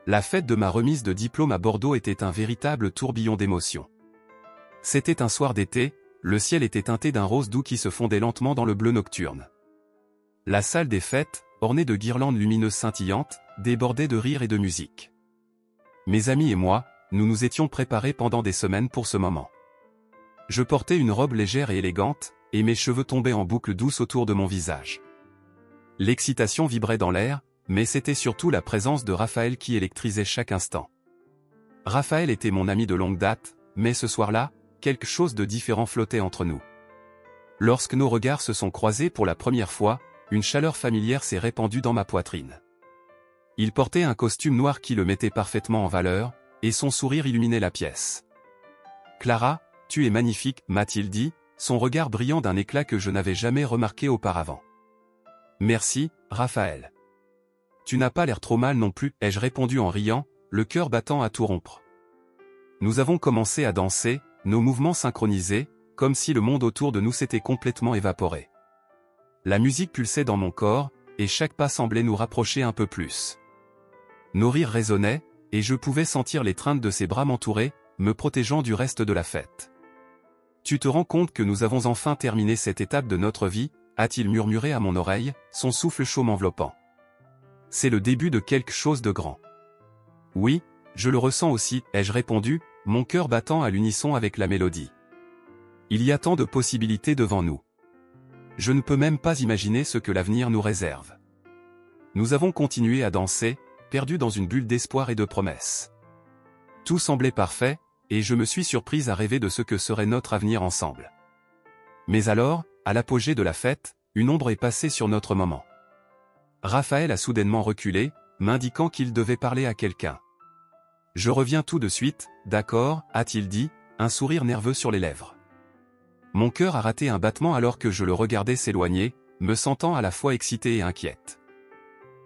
La fête de ma remise de diplôme à Bordeaux était un véritable tourbillon d'émotions. C'était un soir d'été, le ciel était teinté d'un rose doux qui se fondait lentement dans le bleu nocturne. La salle des fêtes, ornée de guirlandes lumineuses scintillantes, débordait de rires et de musique. Mes amis et moi, nous nous étions préparés pendant des semaines pour ce moment. Je portais une robe légère et élégante, et mes cheveux tombaient en boucles douces autour de mon visage. L'excitation vibrait dans l'air, mais c'était surtout la présence de Raphaël qui électrisait chaque instant. Raphaël était mon ami de longue date, mais ce soir-là, quelque chose de différent flottait entre nous. Lorsque nos regards se sont croisés pour la première fois, une chaleur familière s'est répandue dans ma poitrine. Il portait un costume noir qui le mettait parfaitement en valeur, et son sourire illuminait la pièce. « Clara, tu es magnifique », m'a-t-il dit, son regard brillant d'un éclat que je n'avais jamais remarqué auparavant. « Merci, Raphaël. Tu n'as pas l'air trop mal non plus, ai-je répondu en riant, le cœur battant à tout rompre. Nous avons commencé à danser, nos mouvements synchronisés, comme si le monde autour de nous s'était complètement évaporé. La musique pulsait dans mon corps, et chaque pas semblait nous rapprocher un peu plus. Nos rires résonnaient, et je pouvais sentir l'étreinte de ses bras m'entourer, me protégeant du reste de la fête. « Tu te rends compte que nous avons enfin terminé cette étape de notre vie ?» a-t-il murmuré à mon oreille, son souffle chaud m'enveloppant. « C'est le début de quelque chose de grand. »« Oui, je le ressens aussi », ai-je répondu, mon cœur battant à l'unisson avec la mélodie. Il y a tant de possibilités devant nous. Je ne peux même pas imaginer ce que l'avenir nous réserve. Nous avons continué à danser, perdus dans une bulle d'espoir et de promesses. Tout semblait parfait, et je me suis surprise à rêver de ce que serait notre avenir ensemble. Mais alors, à l'apogée de la fête, une ombre est passée sur notre moment. Raphaël a soudainement reculé, m'indiquant qu'il devait parler à quelqu'un. « Je reviens tout de suite, d'accord » a-t-il dit, un sourire nerveux sur les lèvres. Mon cœur a raté un battement alors que je le regardais s'éloigner, me sentant à la fois excitée et inquiète.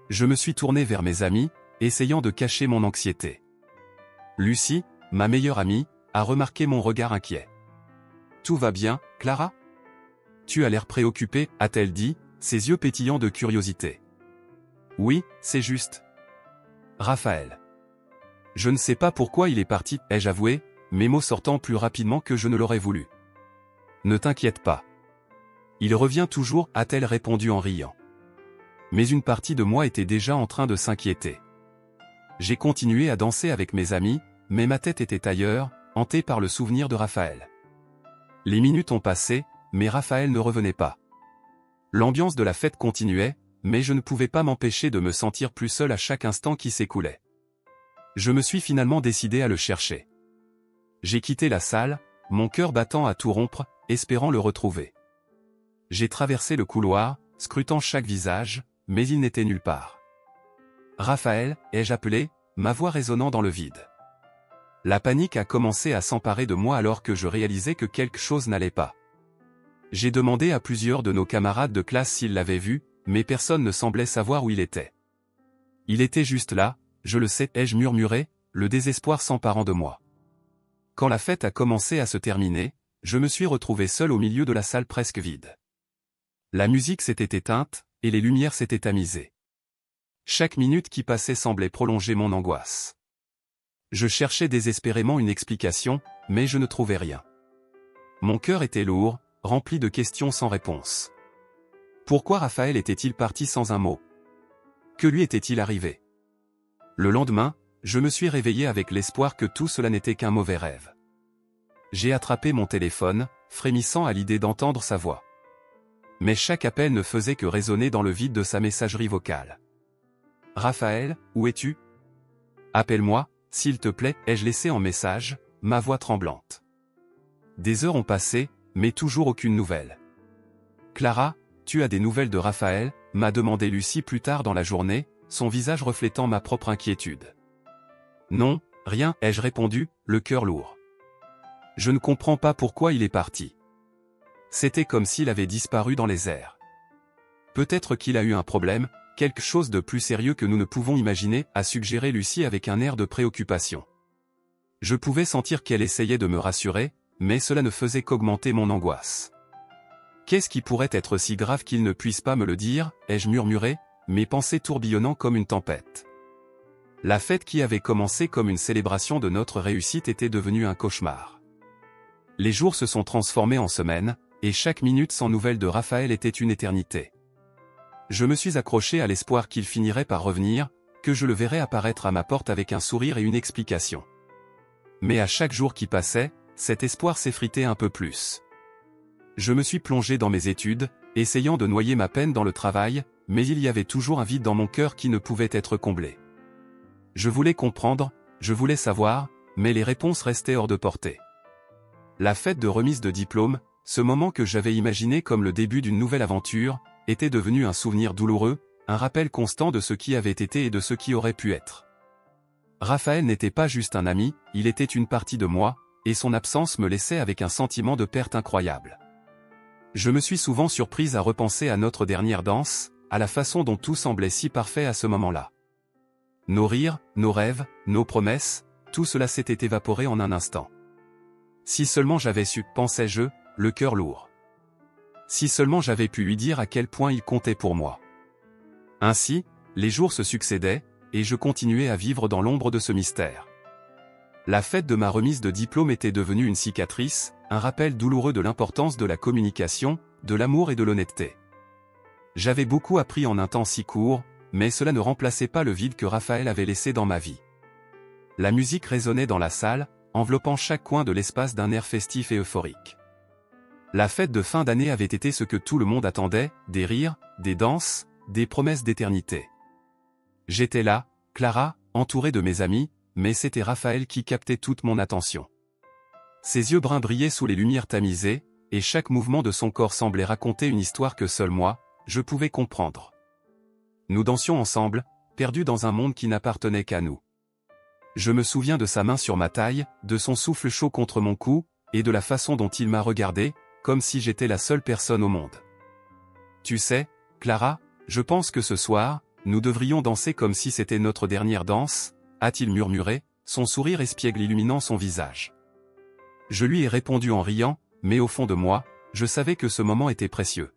Je me suis tourné vers mes amis, essayant de cacher mon anxiété. Lucie, ma meilleure amie, a remarqué mon regard inquiet. « Tout va bien, Clara ? Tu as l'air préoccupée » a-t-elle dit, ses yeux pétillants de curiosité. « Oui, c'est juste. Raphaël. Je ne sais pas pourquoi il est parti, ai-je avoué, mes mots sortant plus rapidement que je ne l'aurais voulu. Ne t'inquiète pas. Il revient toujours, a-t-elle répondu en riant. Mais une partie de moi était déjà en train de s'inquiéter. J'ai continué à danser avec mes amis, mais ma tête était ailleurs, hantée par le souvenir de Raphaël. Les minutes ont passé, mais Raphaël ne revenait pas. L'ambiance de la fête continuait, mais je ne pouvais pas m'empêcher de me sentir plus seul à chaque instant qui s'écoulait. Je me suis finalement décidé à le chercher. J'ai quitté la salle, mon cœur battant à tout rompre, espérant le retrouver. J'ai traversé le couloir, scrutant chaque visage, mais il n'était nulle part. « Raphaël » ai-je appelé, ma voix résonnant dans le vide. La panique a commencé à s'emparer de moi alors que je réalisais que quelque chose n'allait pas. J'ai demandé à plusieurs de nos camarades de classe s'ils l'avaient vu, mais personne ne semblait savoir où il était. « Il était juste là, je le sais » ai-je murmuré, le désespoir s'emparant de moi. Quand la fête a commencé à se terminer, je me suis retrouvé seul au milieu de la salle presque vide. La musique s'était éteinte, et les lumières s'étaient tamisées. Chaque minute qui passait semblait prolonger mon angoisse. Je cherchais désespérément une explication, mais je ne trouvais rien. Mon cœur était lourd, rempli de questions sans réponse. Pourquoi Raphaël était-il parti sans un mot? Que lui était-il arrivé? Le lendemain, je me suis réveillé avec l'espoir que tout cela n'était qu'un mauvais rêve. J'ai attrapé mon téléphone, frémissant à l'idée d'entendre sa voix. Mais chaque appel ne faisait que résonner dans le vide de sa messagerie vocale. « Raphaël, où es-tu? Appelle-moi, s'il te plaît » ai-je laissé en message, ma voix tremblante. Des heures ont passé, mais toujours aucune nouvelle. « Clara, tu as des nouvelles de Raphaël » m'a demandé Lucie plus tard dans la journée, son visage reflétant ma propre inquiétude. « Non, rien » ai-je répondu, le cœur lourd. Je ne comprends pas pourquoi il est parti. C'était comme s'il avait disparu dans les airs. Peut-être qu'il a eu un problème, quelque chose de plus sérieux que nous ne pouvons imaginer, a suggéré Lucie avec un air de préoccupation. Je pouvais sentir qu'elle essayait de me rassurer, mais cela ne faisait qu'augmenter mon angoisse. Qu'est-ce qui pourrait être si grave qu'il ne puisse pas me le dire, ai-je murmuré, mes pensées tourbillonnant comme une tempête. La fête qui avait commencé comme une célébration de notre réussite était devenue un cauchemar. Les jours se sont transformés en semaines, et chaque minute sans nouvelles de Raphaël était une éternité. Je me suis accroché à l'espoir qu'il finirait par revenir, que je le verrais apparaître à ma porte avec un sourire et une explication. Mais à chaque jour qui passait, cet espoir s'effritait un peu plus. Je me suis plongé dans mes études, essayant de noyer ma peine dans le travail, mais il y avait toujours un vide dans mon cœur qui ne pouvait être comblé. Je voulais comprendre, je voulais savoir, mais les réponses restaient hors de portée. La fête de remise de diplôme, ce moment que j'avais imaginé comme le début d'une nouvelle aventure, était devenu un souvenir douloureux, un rappel constant de ce qui avait été et de ce qui aurait pu être. Raphaël n'était pas juste un ami, il était une partie de moi, et son absence me laissait avec un sentiment de perte incroyable. Je me suis souvent surprise à repenser à notre dernière danse, à la façon dont tout semblait si parfait à ce moment-là. Nos rires, nos rêves, nos promesses, tout cela s'était évaporé en un instant. Si seulement j'avais su, pensais-je, le cœur lourd. Si seulement j'avais pu lui dire à quel point il comptait pour moi. Ainsi, les jours se succédaient, et je continuais à vivre dans l'ombre de ce mystère. La fête de ma remise de diplôme était devenue une cicatrice, un rappel douloureux de l'importance de la communication, de l'amour et de l'honnêteté. J'avais beaucoup appris en un temps si court, mais cela ne remplaçait pas le vide que Raphaël avait laissé dans ma vie. La musique résonnait dans la salle, enveloppant chaque coin de l'espace d'un air festif et euphorique. La fête de fin d'année avait été ce que tout le monde attendait, des rires, des danses, des promesses d'éternité. J'étais là, Clara, entourée de mes amis, mais c'était Raphaël qui captait toute mon attention. Ses yeux bruns brillaient sous les lumières tamisées, et chaque mouvement de son corps semblait raconter une histoire que seul moi, je pouvais comprendre. Nous dansions ensemble, perdus dans un monde qui n'appartenait qu'à nous. Je me souviens de sa main sur ma taille, de son souffle chaud contre mon cou, et de la façon dont il m'a regardé, comme si j'étais la seule personne au monde. Tu sais, Clara, je pense que ce soir, nous devrions danser comme si c'était notre dernière danse, a-t-il murmuré, son sourire espiègle illuminant son visage. Je lui ai répondu en riant, mais au fond de moi, je savais que ce moment était précieux.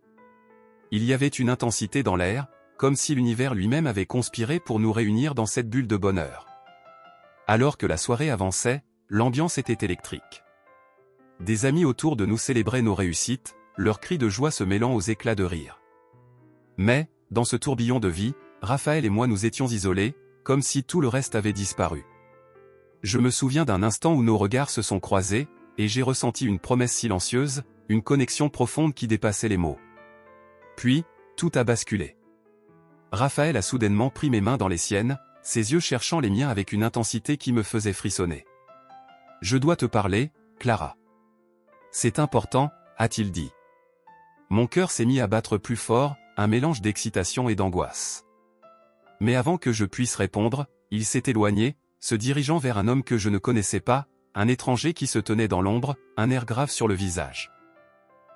Il y avait une intensité dans l'air, comme si l'univers lui-même avait conspiré pour nous réunir dans cette bulle de bonheur. Alors que la soirée avançait, l'ambiance était électrique. Des amis autour de nous célébraient nos réussites, leurs cris de joie se mêlant aux éclats de rire. Mais, dans ce tourbillon de vie, Raphaël et moi nous étions isolés, comme si tout le reste avait disparu. Je me souviens d'un instant où nos regards se sont croisés, et j'ai ressenti une promesse silencieuse, une connexion profonde qui dépassait les mots. Puis, tout a basculé. Raphaël a soudainement pris mes mains dans les siennes, ses yeux cherchant les miens avec une intensité qui me faisait frissonner. « Je dois te parler, Clara. »« C'est important, » a-t-il dit. Mon cœur s'est mis à battre plus fort, un mélange d'excitation et d'angoisse. Mais avant que je puisse répondre, il s'est éloigné, se dirigeant vers un homme que je ne connaissais pas, un étranger qui se tenait dans l'ombre, un air grave sur le visage.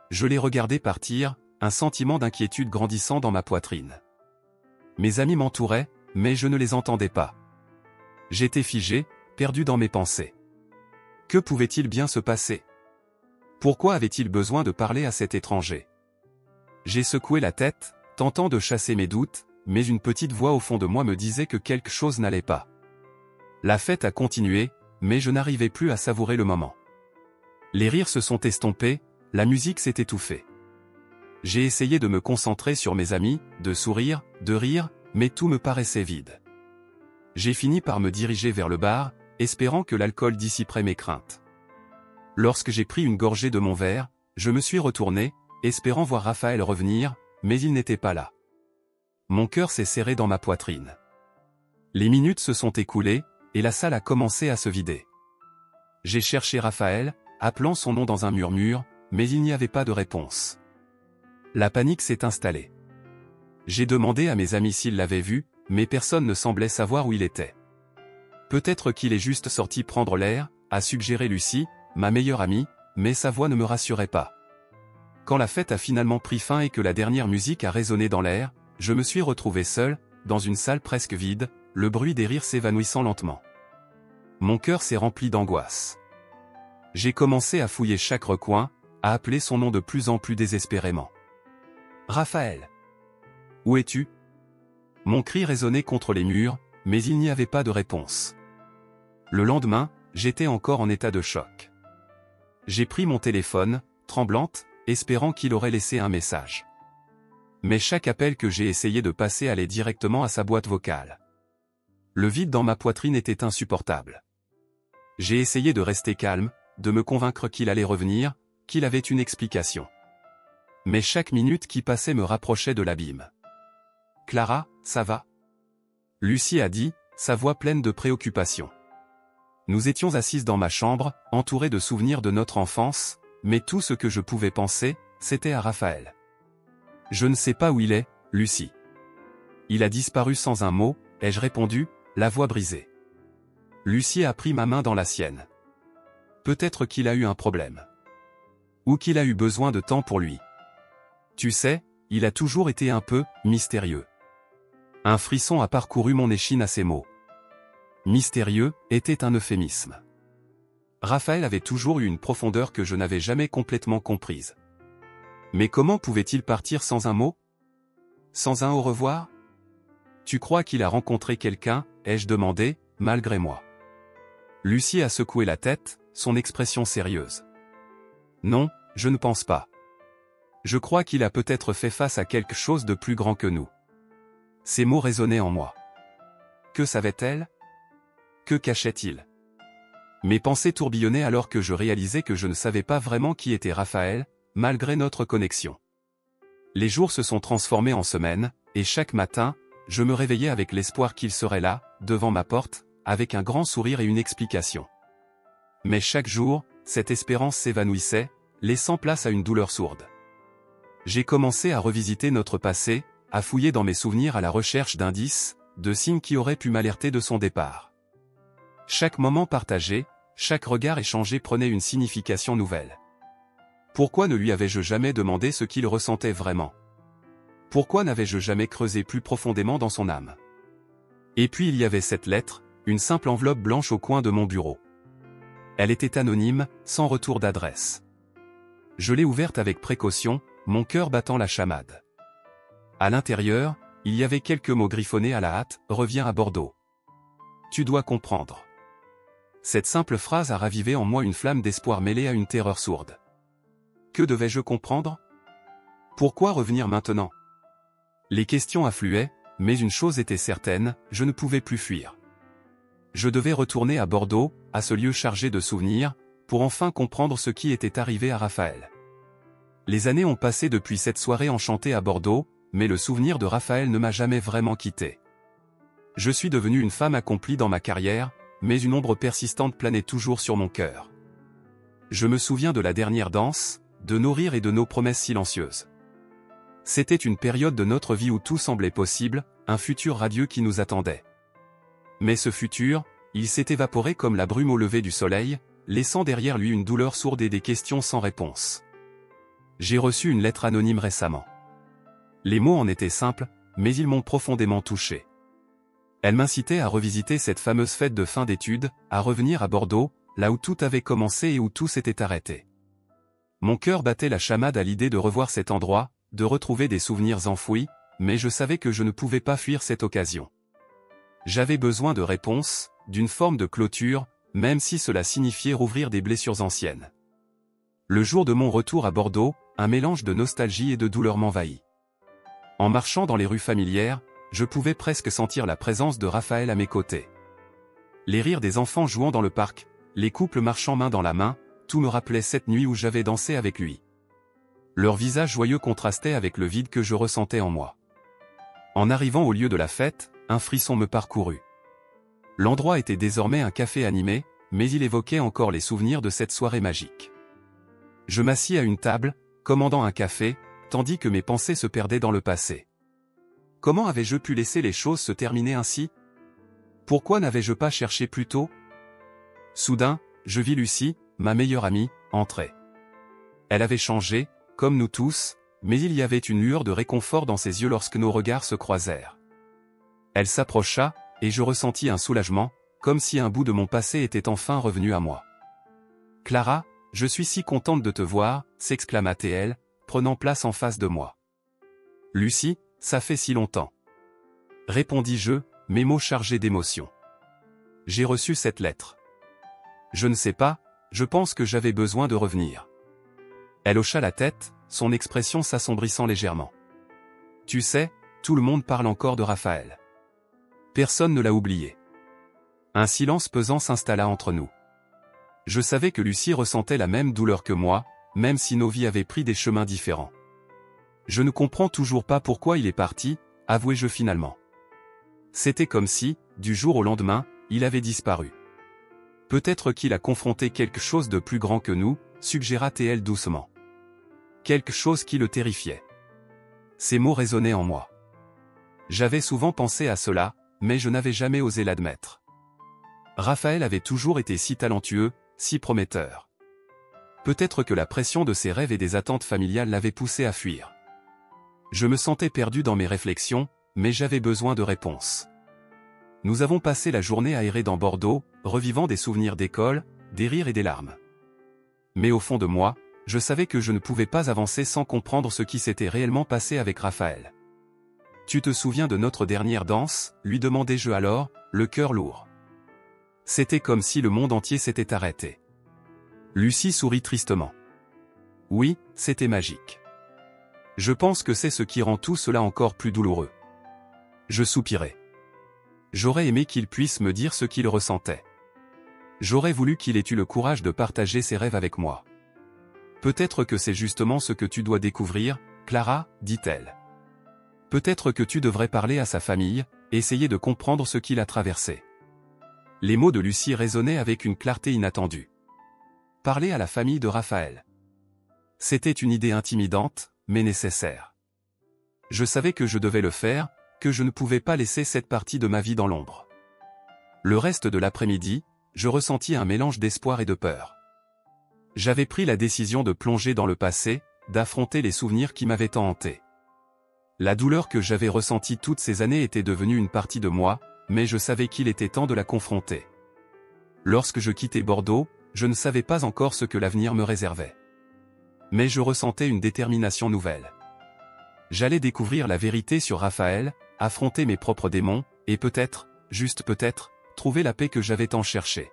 Je l'ai regardé partir, un sentiment d'inquiétude grandissant dans ma poitrine. Mes amis m'entouraient, mais je ne les entendais pas. J'étais figé, perdu dans mes pensées. Que pouvait-il bien se passer? Pourquoi avait-il besoin de parler à cet étranger? J'ai secoué la tête, tentant de chasser mes doutes, mais une petite voix au fond de moi me disait que quelque chose n'allait pas. La fête a continué, mais je n'arrivais plus à savourer le moment. Les rires se sont estompés, la musique s'est étouffée. J'ai essayé de me concentrer sur mes amis, de sourire, de rire, mais tout me paraissait vide. J'ai fini par me diriger vers le bar, espérant que l'alcool dissiperait mes craintes. Lorsque j'ai pris une gorgée de mon verre, je me suis retourné, espérant voir Raphaël revenir, mais il n'était pas là. Mon cœur s'est serré dans ma poitrine. Les minutes se sont écoulées, et la salle a commencé à se vider. J'ai cherché Raphaël, appelant son nom dans un murmure, mais il n'y avait pas de réponse. La panique s'est installée. J'ai demandé à mes amis s'ils l'avaient vu, mais personne ne semblait savoir où il était. Peut-être qu'il est juste sorti prendre l'air, a suggéré Lucie, ma meilleure amie, mais sa voix ne me rassurait pas. Quand la fête a finalement pris fin et que la dernière musique a résonné dans l'air, je me suis retrouvé seul, dans une salle presque vide, le bruit des rires s'évanouissant lentement. Mon cœur s'est rempli d'angoisse. J'ai commencé à fouiller chaque recoin, à appeler son nom de plus en plus désespérément. « Raphaël! Où es-tu » Mon cri résonnait contre les murs, mais il n'y avait pas de réponse. Le lendemain, j'étais encore en état de choc. J'ai pris mon téléphone, tremblante, espérant qu'il aurait laissé un message. Mais chaque appel que j'ai essayé de passer allait directement à sa boîte vocale. Le vide dans ma poitrine était insupportable. J'ai essayé de rester calme, de me convaincre qu'il allait revenir, qu'il avait une explication. Mais chaque minute qui passait me rapprochait de l'abîme. « Clara, ça va ?» Lucie a dit, sa voix pleine de préoccupation. Nous étions assises dans ma chambre, entourées de souvenirs de notre enfance, mais tout ce que je pouvais penser, c'était à Raphaël. « Je ne sais pas où il est, Lucie. » « Il a disparu sans un mot, ai-je répondu, la voix brisée. Lucie a pris ma main dans la sienne. Peut-être qu'il a eu un problème. Ou qu'il a eu besoin de temps pour lui. Tu sais, il a toujours été un peu mystérieux. Un frisson a parcouru mon échine à ces mots. Mystérieux était un euphémisme. Raphaël avait toujours eu une profondeur que je n'avais jamais complètement comprise. Mais comment pouvait-il partir sans un mot? Sans un au revoir? Tu crois qu'il a rencontré quelqu'un, ai-je demandé, malgré moi. Lucie a secoué la tête, son expression sérieuse. Non, je ne pense pas. Je crois qu'il a peut-être fait face à quelque chose de plus grand que nous. Ces mots résonnaient en moi. Que savait-elle? Que cachait-il? Mes pensées tourbillonnaient alors que je réalisais que je ne savais pas vraiment qui était Raphaël, malgré notre connexion. Les jours se sont transformés en semaines, et chaque matin, je me réveillais avec l'espoir qu'il serait là, devant ma porte, avec un grand sourire et une explication. Mais chaque jour, cette espérance s'évanouissait, laissant place à une douleur sourde. J'ai commencé à revisiter notre passé, à fouiller dans mes souvenirs à la recherche d'indices, de signes qui auraient pu m'alerter de son départ. Chaque moment partagé, chaque regard échangé prenait une signification nouvelle. Pourquoi ne lui avais-je jamais demandé ce qu'il ressentait vraiment? Pourquoi n'avais-je jamais creusé plus profondément dans son âme? Et puis il y avait cette lettre, une simple enveloppe blanche au coin de mon bureau. Elle était anonyme, sans retour d'adresse. Je l'ai ouverte avec précaution, mon cœur battant la chamade. À l'intérieur, il y avait quelques mots griffonnés à la hâte, « Reviens à Bordeaux. Tu dois comprendre. » Cette simple phrase a ravivé en moi une flamme d'espoir mêlée à une terreur sourde. Que devais-je comprendre? Pourquoi revenir maintenant? Les questions affluaient, mais une chose était certaine, je ne pouvais plus fuir. Je devais retourner à Bordeaux, à ce lieu chargé de souvenirs, pour enfin comprendre ce qui était arrivé à Raphaël. Les années ont passé depuis cette soirée enchantée à Bordeaux, mais le souvenir de Raphaël ne m'a jamais vraiment quitté. Je suis devenue une femme accomplie dans ma carrière, mais une ombre persistante planait toujours sur mon cœur. Je me souviens de la dernière danse, de nos rires et de nos promesses silencieuses. C'était une période de notre vie où tout semblait possible, un futur radieux qui nous attendait. Mais ce futur, il s'est évaporé comme la brume au lever du soleil, laissant derrière lui une douleur sourde et des questions sans réponse. J'ai reçu une lettre anonyme récemment. Les mots en étaient simples, mais ils m'ont profondément touché. Elle m'incitait à revisiter cette fameuse fête de fin d'études, à revenir à Bordeaux, là où tout avait commencé et où tout s'était arrêté. Mon cœur battait la chamade à l'idée de revoir cet endroit, de retrouver des souvenirs enfouis, mais je savais que je ne pouvais pas fuir cette occasion. J'avais besoin de réponses, d'une forme de clôture, même si cela signifiait rouvrir des blessures anciennes. Le jour de mon retour à Bordeaux, un mélange de nostalgie et de douleur m'envahit. En marchant dans les rues familières, je pouvais presque sentir la présence de Raphaël à mes côtés. Les rires des enfants jouant dans le parc, les couples marchant main dans la main, tout me rappelait cette nuit où j'avais dansé avec lui. Leur visage joyeux contrastait avec le vide que je ressentais en moi. En arrivant au lieu de la fête, un frisson me parcourut. L'endroit était désormais un café animé, mais il évoquait encore les souvenirs de cette soirée magique. Je m'assis à une table, commandant un café, tandis que mes pensées se perdaient dans le passé. Comment avais-je pu laisser les choses se terminer ainsi? Pourquoi n'avais-je pas cherché plus tôt? Soudain, je vis Lucie, ma meilleure amie, entrer. Elle avait changé, comme nous tous, mais il y avait une lueur de réconfort dans ses yeux lorsque nos regards se croisèrent. Elle s'approcha, et je ressentis un soulagement, comme si un bout de mon passé était enfin revenu à moi. « Clara, je suis si contente de te voir », s'exclama-t-elle, prenant place en face de moi. « Lucie, ça fait si longtemps. » Répondis-je, mes mots chargés d'émotion. J'ai reçu cette lettre. Je ne sais pas, je pense que j'avais besoin de revenir. Elle hocha la tête, son expression s'assombrissant légèrement. Tu sais, tout le monde parle encore de Raphaël. Personne ne l'a oublié. Un silence pesant s'installa entre nous. Je savais que Lucie ressentait la même douleur que moi, même si nos vies avaient pris des chemins différents. Je ne comprends toujours pas pourquoi il est parti, avouai-je finalement. C'était comme si, du jour au lendemain, il avait disparu. Peut-être qu'il a confronté quelque chose de plus grand que nous, suggéra-t-elle doucement. Quelque chose qui le terrifiait. Ces mots résonnaient en moi. J'avais souvent pensé à cela, mais je n'avais jamais osé l'admettre. Raphaël avait toujours été si talentueux, si prometteur. Peut-être que la pression de ses rêves et des attentes familiales l'avait poussé à fuir. Je me sentais perdu dans mes réflexions, mais j'avais besoin de réponses. Nous avons passé la journée à errer dans Bordeaux, revivant des souvenirs d'école, des rires et des larmes. Mais au fond de moi, je savais que je ne pouvais pas avancer sans comprendre ce qui s'était réellement passé avec Raphaël. « Tu te souviens de notre dernière danse ?» lui demandai-je alors, le cœur lourd. C'était comme si le monde entier s'était arrêté. Lucie sourit tristement. Oui, c'était magique. Je pense que c'est ce qui rend tout cela encore plus douloureux. Je soupirai. J'aurais aimé qu'il puisse me dire ce qu'il ressentait. J'aurais voulu qu'il ait eu le courage de partager ses rêves avec moi. Peut-être que c'est justement ce que tu dois découvrir, Clara, dit-elle. Peut-être que tu devrais parler à sa famille, essayer de comprendre ce qu'il a traversé. Les mots de Lucie résonnaient avec une clarté inattendue. Parler à la famille de Raphaël. C'était une idée intimidante, mais nécessaire. Je savais que je devais le faire, que je ne pouvais pas laisser cette partie de ma vie dans l'ombre. Le reste de l'après-midi, je ressentis un mélange d'espoir et de peur. J'avais pris la décision de plonger dans le passé, d'affronter les souvenirs qui m'avaient tant hanté. La douleur que j'avais ressentie toutes ces années était devenue une partie de moi, mais je savais qu'il était temps de la confronter. Lorsque je quittais Bordeaux, je ne savais pas encore ce que l'avenir me réservait. Mais je ressentais une détermination nouvelle. J'allais découvrir la vérité sur Raphaël, affronter mes propres démons, et peut-être, juste peut-être, trouver la paix que j'avais tant cherchée.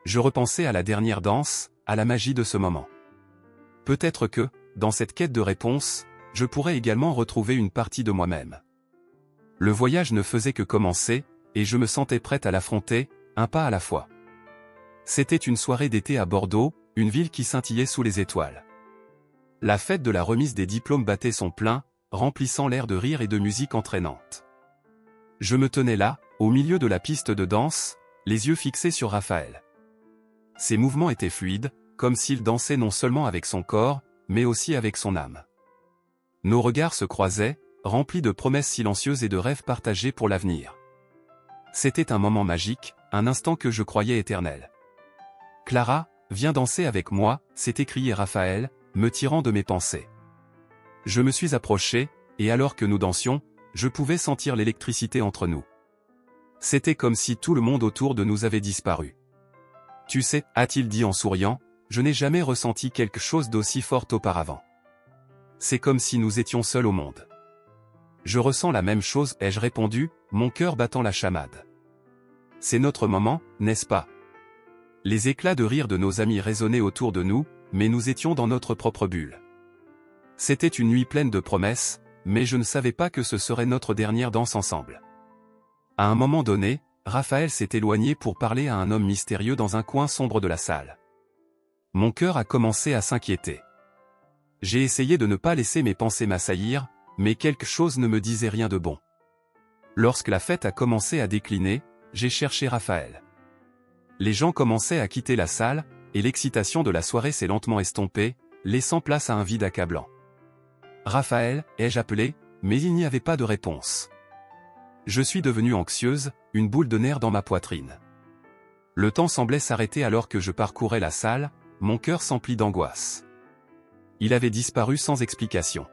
Je repensais à la dernière danse, à la magie de ce moment. Peut-être que, dans cette quête de réponse, je pourrais également retrouver une partie de moi-même. Le voyage ne faisait que commencer, et je me sentais prête à l'affronter, un pas à la fois. C'était une soirée d'été à Bordeaux, une ville qui scintillait sous les étoiles. La fête de la remise des diplômes battait son plein, remplissant l'air de rire et de musique entraînante. Je me tenais là, au milieu de la piste de danse, les yeux fixés sur Raphaël. Ses mouvements étaient fluides, comme s'il dansait non seulement avec son corps, mais aussi avec son âme. Nos regards se croisaient, remplis de promesses silencieuses et de rêves partagés pour l'avenir. C'était un moment magique, un instant que je croyais éternel. « Clara, viens danser avec moi », s'est écrié Raphaël, me tirant de mes pensées. Je me suis approché, et alors que nous dansions, je pouvais sentir l'électricité entre nous. C'était comme si tout le monde autour de nous avait disparu. « Tu sais », a-t-il dit en souriant, « je n'ai jamais ressenti quelque chose d'aussi fort auparavant. C'est comme si nous étions seuls au monde. » « Je ressens la même chose, ai-je répondu, mon cœur battant la chamade. C'est notre moment, n'est-ce pas? Les éclats de rire de nos amis résonnaient autour de nous, mais nous étions dans notre propre bulle. C'était une nuit pleine de promesses, mais je ne savais pas que ce serait notre dernière danse ensemble. À un moment donné, Raphaël s'est éloigné pour parler à un homme mystérieux dans un coin sombre de la salle. Mon cœur a commencé à s'inquiéter. J'ai essayé de ne pas laisser mes pensées m'assaillir, mais quelque chose ne me disait rien de bon. Lorsque la fête a commencé à décliner, j'ai cherché Raphaël. Les gens commençaient à quitter la salle, et l'excitation de la soirée s'est lentement estompée, laissant place à un vide accablant. Raphaël, ai-je appelé, mais il n'y avait pas de réponse. Je suis devenue anxieuse, une boule de nerfs dans ma poitrine. Le temps semblait s'arrêter alors que je parcourais la salle, mon cœur s'emplit d'angoisse. Il avait disparu sans explication.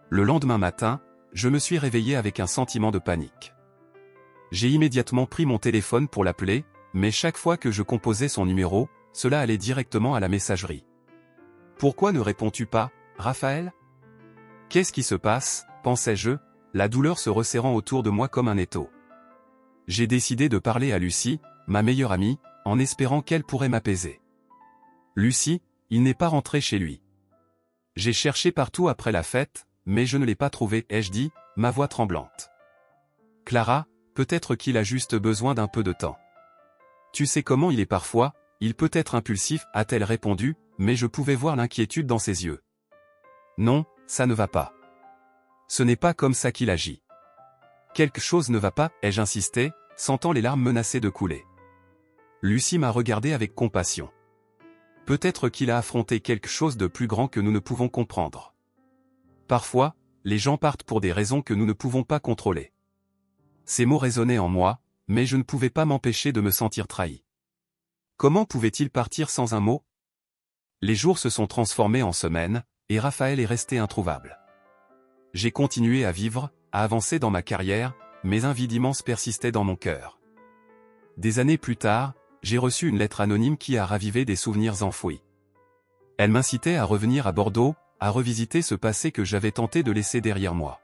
Le lendemain matin, je me suis réveillé avec un sentiment de panique. J'ai immédiatement pris mon téléphone pour l'appeler, mais chaque fois que je composais son numéro, cela allait directement à la messagerie. « Pourquoi ne réponds-tu pas, Raphaël ? Qu'est-ce qui se passe ?» pensais-je, la douleur se resserrant autour de moi comme un étau. J'ai décidé de parler à Lucie, ma meilleure amie, en espérant qu'elle pourrait m'apaiser. Lucie, il n'est pas rentré chez lui. J'ai cherché partout après la fête, mais je ne l'ai pas trouvé, ai-je dit, ma voix tremblante. Clara, peut-être qu'il a juste besoin d'un peu de temps. Tu sais comment il est parfois, il peut être impulsif, a-t-elle répondu, mais je pouvais voir l'inquiétude dans ses yeux. Non, ça ne va pas. Ce n'est pas comme ça qu'il agit. Quelque chose ne va pas, ai-je insisté, sentant les larmes menacer de couler. Lucie m'a regardé avec compassion. Peut-être qu'il a affronté quelque chose de plus grand que nous ne pouvons comprendre. Parfois, les gens partent pour des raisons que nous ne pouvons pas contrôler. Ces mots résonnaient en moi, mais je ne pouvais pas m'empêcher de me sentir trahi. Comment pouvait-il partir sans un mot? Les jours se sont transformés en semaines, et Raphaël est resté introuvable. J'ai continué à vivre, à avancer dans ma carrière, mais un vide immense persistait dans mon cœur. Des années plus tard, j'ai reçu une lettre anonyme qui a ravivé des souvenirs enfouis. Elle m'incitait à revenir à Bordeaux, à revisiter ce passé que j'avais tenté de laisser derrière moi.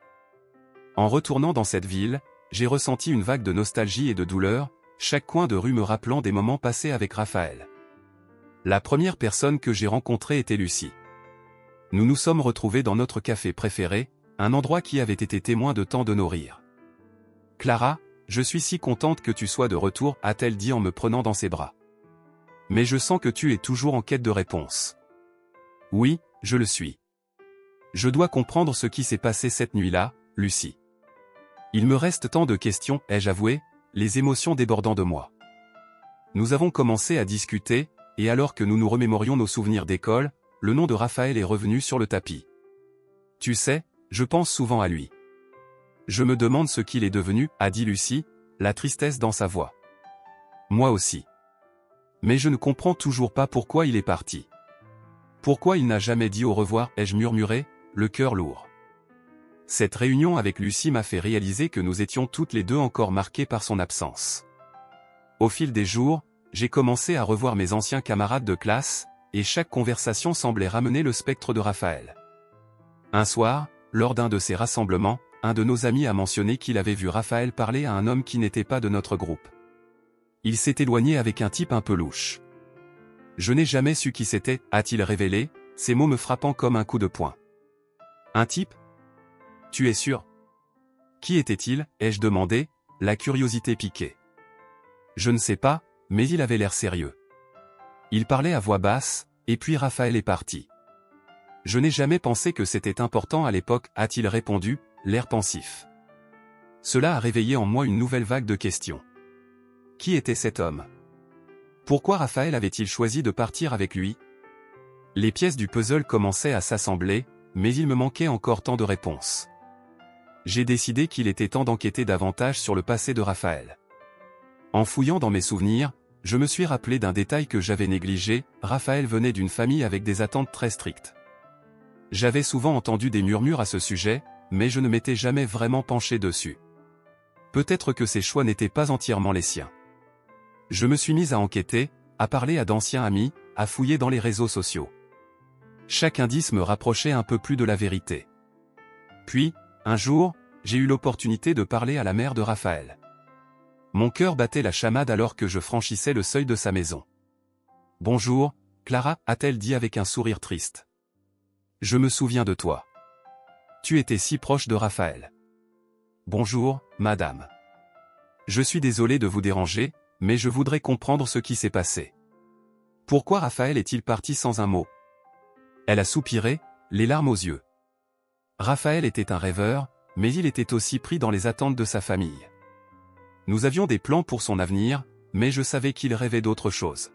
En retournant dans cette ville, j'ai ressenti une vague de nostalgie et de douleur, chaque coin de rue me rappelant des moments passés avec Raphaël. La première personne que j'ai rencontrée était Lucie. Nous nous sommes retrouvés dans notre café préféré, un endroit qui avait été témoin de tant de nos rires. « Clara, je suis si contente que tu sois de retour », a-t-elle dit en me prenant dans ses bras. « Mais je sens que tu es toujours en quête de réponse. » « Oui, je le suis. Je dois comprendre ce qui s'est passé cette nuit-là, Lucie. Il me reste tant de questions, ai-je avoué, les émotions débordant de moi. Nous avons commencé à discuter, et alors que nous nous remémorions nos souvenirs d'école, le nom de Raphaël est revenu sur le tapis. Tu sais, je pense souvent à lui. Je me demande ce qu'il est devenu, a dit Lucie, la tristesse dans sa voix. Moi aussi. Mais je ne comprends toujours pas pourquoi il est parti. Pourquoi il n'a jamais dit au revoir, ai-je murmuré, le cœur lourd. Cette réunion avec Lucie m'a fait réaliser que nous étions toutes les deux encore marquées par son absence. Au fil des jours, j'ai commencé à revoir mes anciens camarades de classe, et chaque conversation semblait ramener le spectre de Raphaël. Un soir, lors d'un de ces rassemblements, un de nos amis a mentionné qu'il avait vu Raphaël parler à un homme qui n'était pas de notre groupe. Il s'est éloigné avec un type un peu louche. Je n'ai jamais su qui c'était, a-t-il révélé, ces mots me frappant comme un coup de poing. Un type? Tu es sûr? Qui était-il, ai-je demandé, la curiosité piquée. Je ne sais pas, mais il avait l'air sérieux. Il parlait à voix basse, et puis Raphaël est parti. Je n'ai jamais pensé que c'était important à l'époque, a-t-il répondu, l'air pensif. Cela a réveillé en moi une nouvelle vague de questions. Qui était cet homme? Pourquoi Raphaël avait-il choisi de partir avec lui? Les pièces du puzzle commençaient à s'assembler, mais il me manquait encore tant de réponses. J'ai décidé qu'il était temps d'enquêter davantage sur le passé de Raphaël. En fouillant dans mes souvenirs, je me suis rappelé d'un détail que j'avais négligé, Raphaël venait d'une famille avec des attentes très strictes. J'avais souvent entendu des murmures à ce sujet, mais je ne m'étais jamais vraiment penché dessus. Peut-être que ses choix n'étaient pas entièrement les siens. Je me suis mis à enquêter, à parler à d'anciens amis, à fouiller dans les réseaux sociaux. Chaque indice me rapprochait un peu plus de la vérité. Puis, un jour, j'ai eu l'opportunité de parler à la mère de Raphaël. Mon cœur battait la chamade alors que je franchissais le seuil de sa maison. « Bonjour, Clara » a-t-elle dit avec un sourire triste. « Je me souviens de toi. Tu étais si proche de Raphaël. »« Bonjour, madame. Je suis désolé de vous déranger, mais je voudrais comprendre ce qui s'est passé. Pourquoi Raphaël est-il parti sans un mot ?» Elle a soupiré, les larmes aux yeux. Raphaël était un rêveur, mais il était aussi pris dans les attentes de sa famille. Nous avions des plans pour son avenir, mais je savais qu'il rêvait d'autre chose.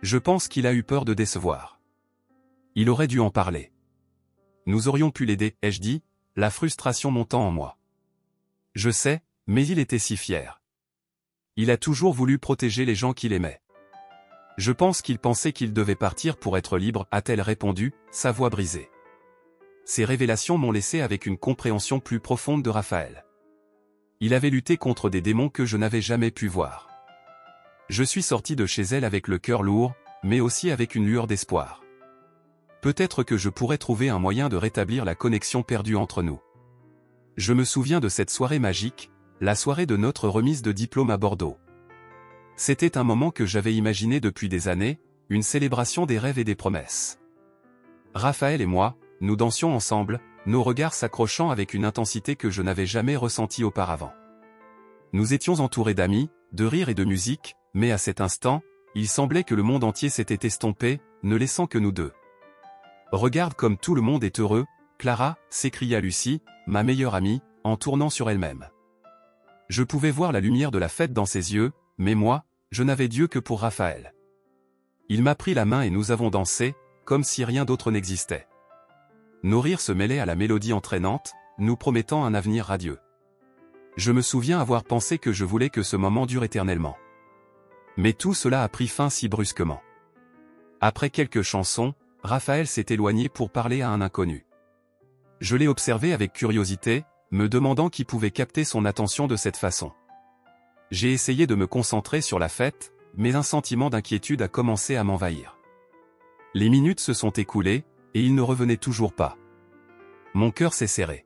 Je pense qu'il a eu peur de décevoir. Il aurait dû en parler. Nous aurions pu l'aider, ai-je dit, la frustration montant en moi. Je sais, mais il était si fier. Il a toujours voulu protéger les gens qu'il aimait. Je pense qu'il pensait qu'il devait partir pour être libre, a-t-elle répondu, sa voix brisée. Ces révélations m'ont laissé avec une compréhension plus profonde de Raphaël. Il avait lutté contre des démons que je n'avais jamais pu voir. Je suis sorti de chez elle avec le cœur lourd, mais aussi avec une lueur d'espoir. Peut-être que je pourrais trouver un moyen de rétablir la connexion perdue entre nous. Je me souviens de cette soirée magique, la soirée de notre remise de diplôme à Bordeaux. C'était un moment que j'avais imaginé depuis des années, une célébration des rêves et des promesses. Raphaël et moi, nous dansions ensemble, nos regards s'accrochant avec une intensité que je n'avais jamais ressentie auparavant. Nous étions entourés d'amis, de rires et de musique, mais à cet instant, il semblait que le monde entier s'était estompé, ne laissant que nous deux. « Regarde comme tout le monde est heureux, Clara » s'écria Lucie, ma meilleure amie, en tournant sur elle-même. Je pouvais voir la lumière de la fête dans ses yeux, mais moi, je n'avais d'yeux que pour Raphaël. Il m'a pris la main et nous avons dansé, comme si rien d'autre n'existait. Nos rires se mêlaient à la mélodie entraînante, nous promettant un avenir radieux. Je me souviens avoir pensé que je voulais que ce moment dure éternellement. Mais tout cela a pris fin si brusquement. Après quelques chansons, Raphaël s'est éloigné pour parler à un inconnu. Je l'ai observé avec curiosité, me demandant qui pouvait capter son attention de cette façon. J'ai essayé de me concentrer sur la fête, mais un sentiment d'inquiétude a commencé à m'envahir. Les minutes se sont écoulées, et il ne revenait toujours pas. Mon cœur s'est serré.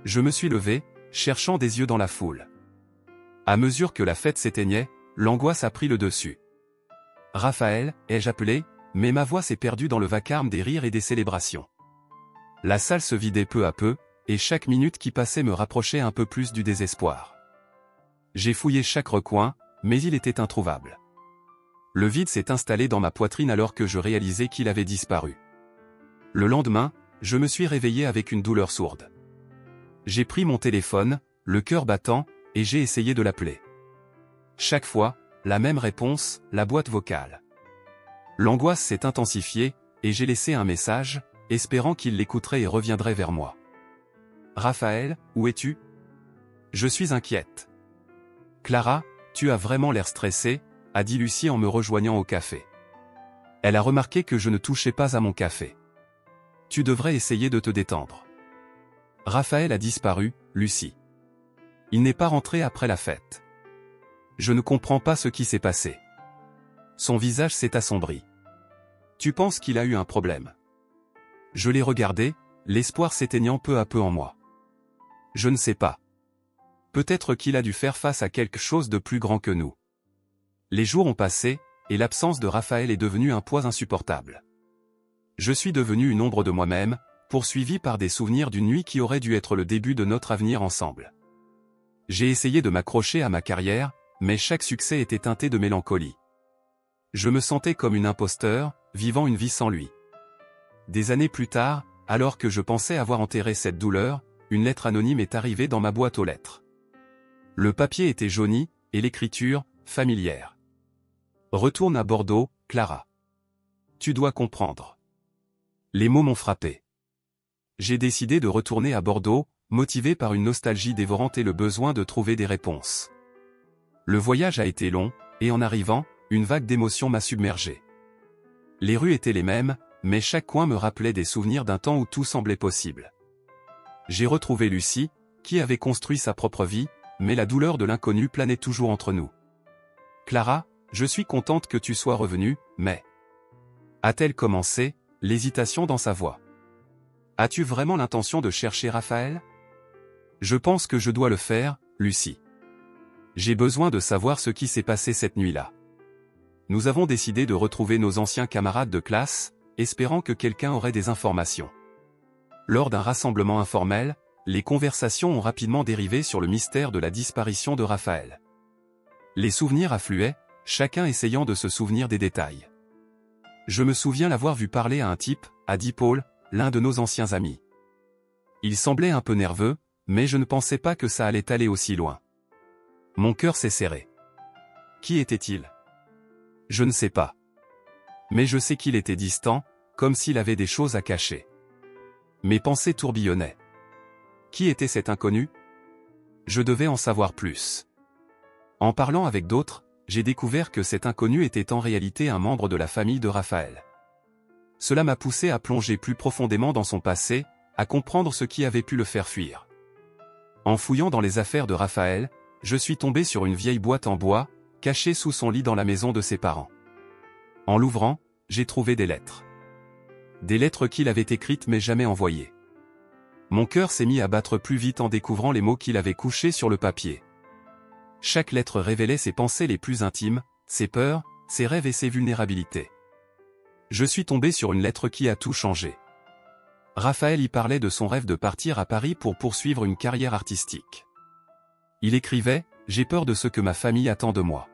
Je me suis levé, cherchant des yeux dans la foule. À mesure que la fête s'éteignait, l'angoisse a pris le dessus. « Raphaël » ai-je appelé, mais ma voix s'est perdue dans le vacarme des rires et des célébrations. La salle se vidait peu à peu, et chaque minute qui passait me rapprochait un peu plus du désespoir. J'ai fouillé chaque recoin, mais il était introuvable. Le vide s'est installé dans ma poitrine alors que je réalisais qu'il avait disparu. Le lendemain, je me suis réveillé avec une douleur sourde. J'ai pris mon téléphone, le cœur battant, et j'ai essayé de l'appeler. Chaque fois, la même réponse, la boîte vocale. L'angoisse s'est intensifiée, et j'ai laissé un message, espérant qu'il l'écouterait et reviendrait vers moi. « Raphaël, où es-tu ? Je suis inquiète. »« Clara, tu as vraiment l'air stressée » a dit Lucie en me rejoignant au café. Elle a remarqué que je ne touchais pas à mon café. « Tu devrais essayer de te détendre. » Raphaël a disparu, Lucie. Il n'est pas rentré après la fête. Je ne comprends pas ce qui s'est passé. Son visage s'est assombri. Tu penses qu'il a eu un problème? Je l'ai regardé, l'espoir s'éteignant peu à peu en moi. Je ne sais pas. Peut-être qu'il a dû faire face à quelque chose de plus grand que nous. Les jours ont passé, et l'absence de Raphaël est devenue un poids insupportable. Je suis devenu une ombre de moi-même, poursuivi par des souvenirs d'une nuit qui aurait dû être le début de notre avenir ensemble. J'ai essayé de m'accrocher à ma carrière, mais chaque succès était teinté de mélancolie. Je me sentais comme une imposteur, vivant une vie sans lui. Des années plus tard, alors que je pensais avoir enterré cette douleur, une lettre anonyme est arrivée dans ma boîte aux lettres. Le papier était jauni, et l'écriture, familière. Retourne à Bordeaux, Clara. Tu dois comprendre. Les mots m'ont frappé. J'ai décidé de retourner à Bordeaux, motivé par une nostalgie dévorante et le besoin de trouver des réponses. Le voyage a été long, et en arrivant, une vague d'émotions m'a submergé. Les rues étaient les mêmes, mais chaque coin me rappelait des souvenirs d'un temps où tout semblait possible. J'ai retrouvé Lucie, qui avait construit sa propre vie, mais la douleur de l'inconnu planait toujours entre nous. Clara, je suis contente que tu sois revenue, mais... A-t-elle commencé, l'hésitation dans sa voix. As-tu vraiment l'intention de chercher Raphaël? Je pense que je dois le faire, Lucie. J'ai besoin de savoir ce qui s'est passé cette nuit-là. Nous avons décidé de retrouver nos anciens camarades de classe, espérant que quelqu'un aurait des informations. Lors d'un rassemblement informel, les conversations ont rapidement dérivé sur le mystère de la disparition de Raphaël. Les souvenirs affluaient, chacun essayant de se souvenir des détails. Je me souviens l'avoir vu parler à un type, a dit Paul, l'un de nos anciens amis. Il semblait un peu nerveux, mais je ne pensais pas que ça allait aller aussi loin. Mon cœur s'est serré. Qui était-il? Je ne sais pas. Mais je sais qu'il était distant, comme s'il avait des choses à cacher. Mes pensées tourbillonnaient. Qui était cet inconnu? Je devais en savoir plus. En parlant avec d'autres, j'ai découvert que cet inconnu était en réalité un membre de la famille de Raphaël. Cela m'a poussé à plonger plus profondément dans son passé, à comprendre ce qui avait pu le faire fuir. En fouillant dans les affaires de Raphaël, je suis tombé sur une vieille boîte en bois, cachée sous son lit dans la maison de ses parents. En l'ouvrant, j'ai trouvé des lettres. Des lettres qu'il avait écrites mais jamais envoyées. Mon cœur s'est mis à battre plus vite en découvrant les mots qu'il avait couchés sur le papier. Chaque lettre révélait ses pensées les plus intimes, ses peurs, ses rêves et ses vulnérabilités. Je suis tombé sur une lettre qui a tout changé. Raphaël y parlait de son rêve de partir à Paris pour poursuivre une carrière artistique. Il écrivait « J'ai peur de ce que ma famille attend de moi.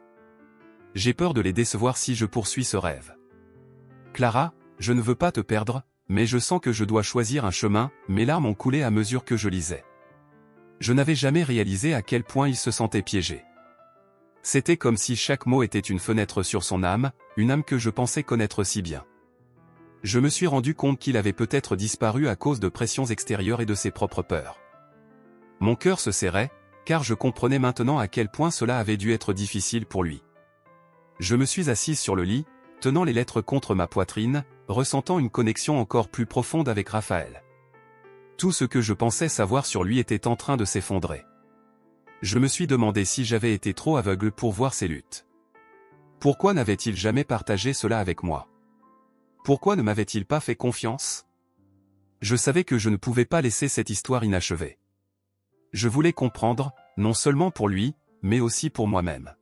J'ai peur de les décevoir si je poursuis ce rêve. Clara, je ne veux pas te perdre, mais je sens que je dois choisir un chemin. » Mes larmes ont coulé à mesure que je lisais. Je n'avais jamais réalisé à quel point il se sentait piégé. C'était comme si chaque mot était une fenêtre sur son âme, une âme que je pensais connaître si bien. Je me suis rendu compte qu'il avait peut-être disparu à cause de pressions extérieures et de ses propres peurs. Mon cœur se serrait, car je comprenais maintenant à quel point cela avait dû être difficile pour lui. Je me suis assise sur le lit, tenant les lettres contre ma poitrine, ressentant une connexion encore plus profonde avec Raphaël. Tout ce que je pensais savoir sur lui était en train de s'effondrer. Je me suis demandé si j'avais été trop aveugle pour voir ses luttes. Pourquoi n'avait-il jamais partagé cela avec moi? Pourquoi ne m'avait-il pas fait confiance? Je savais que je ne pouvais pas laisser cette histoire inachevée. Je voulais comprendre, non seulement pour lui, mais aussi pour moi-même.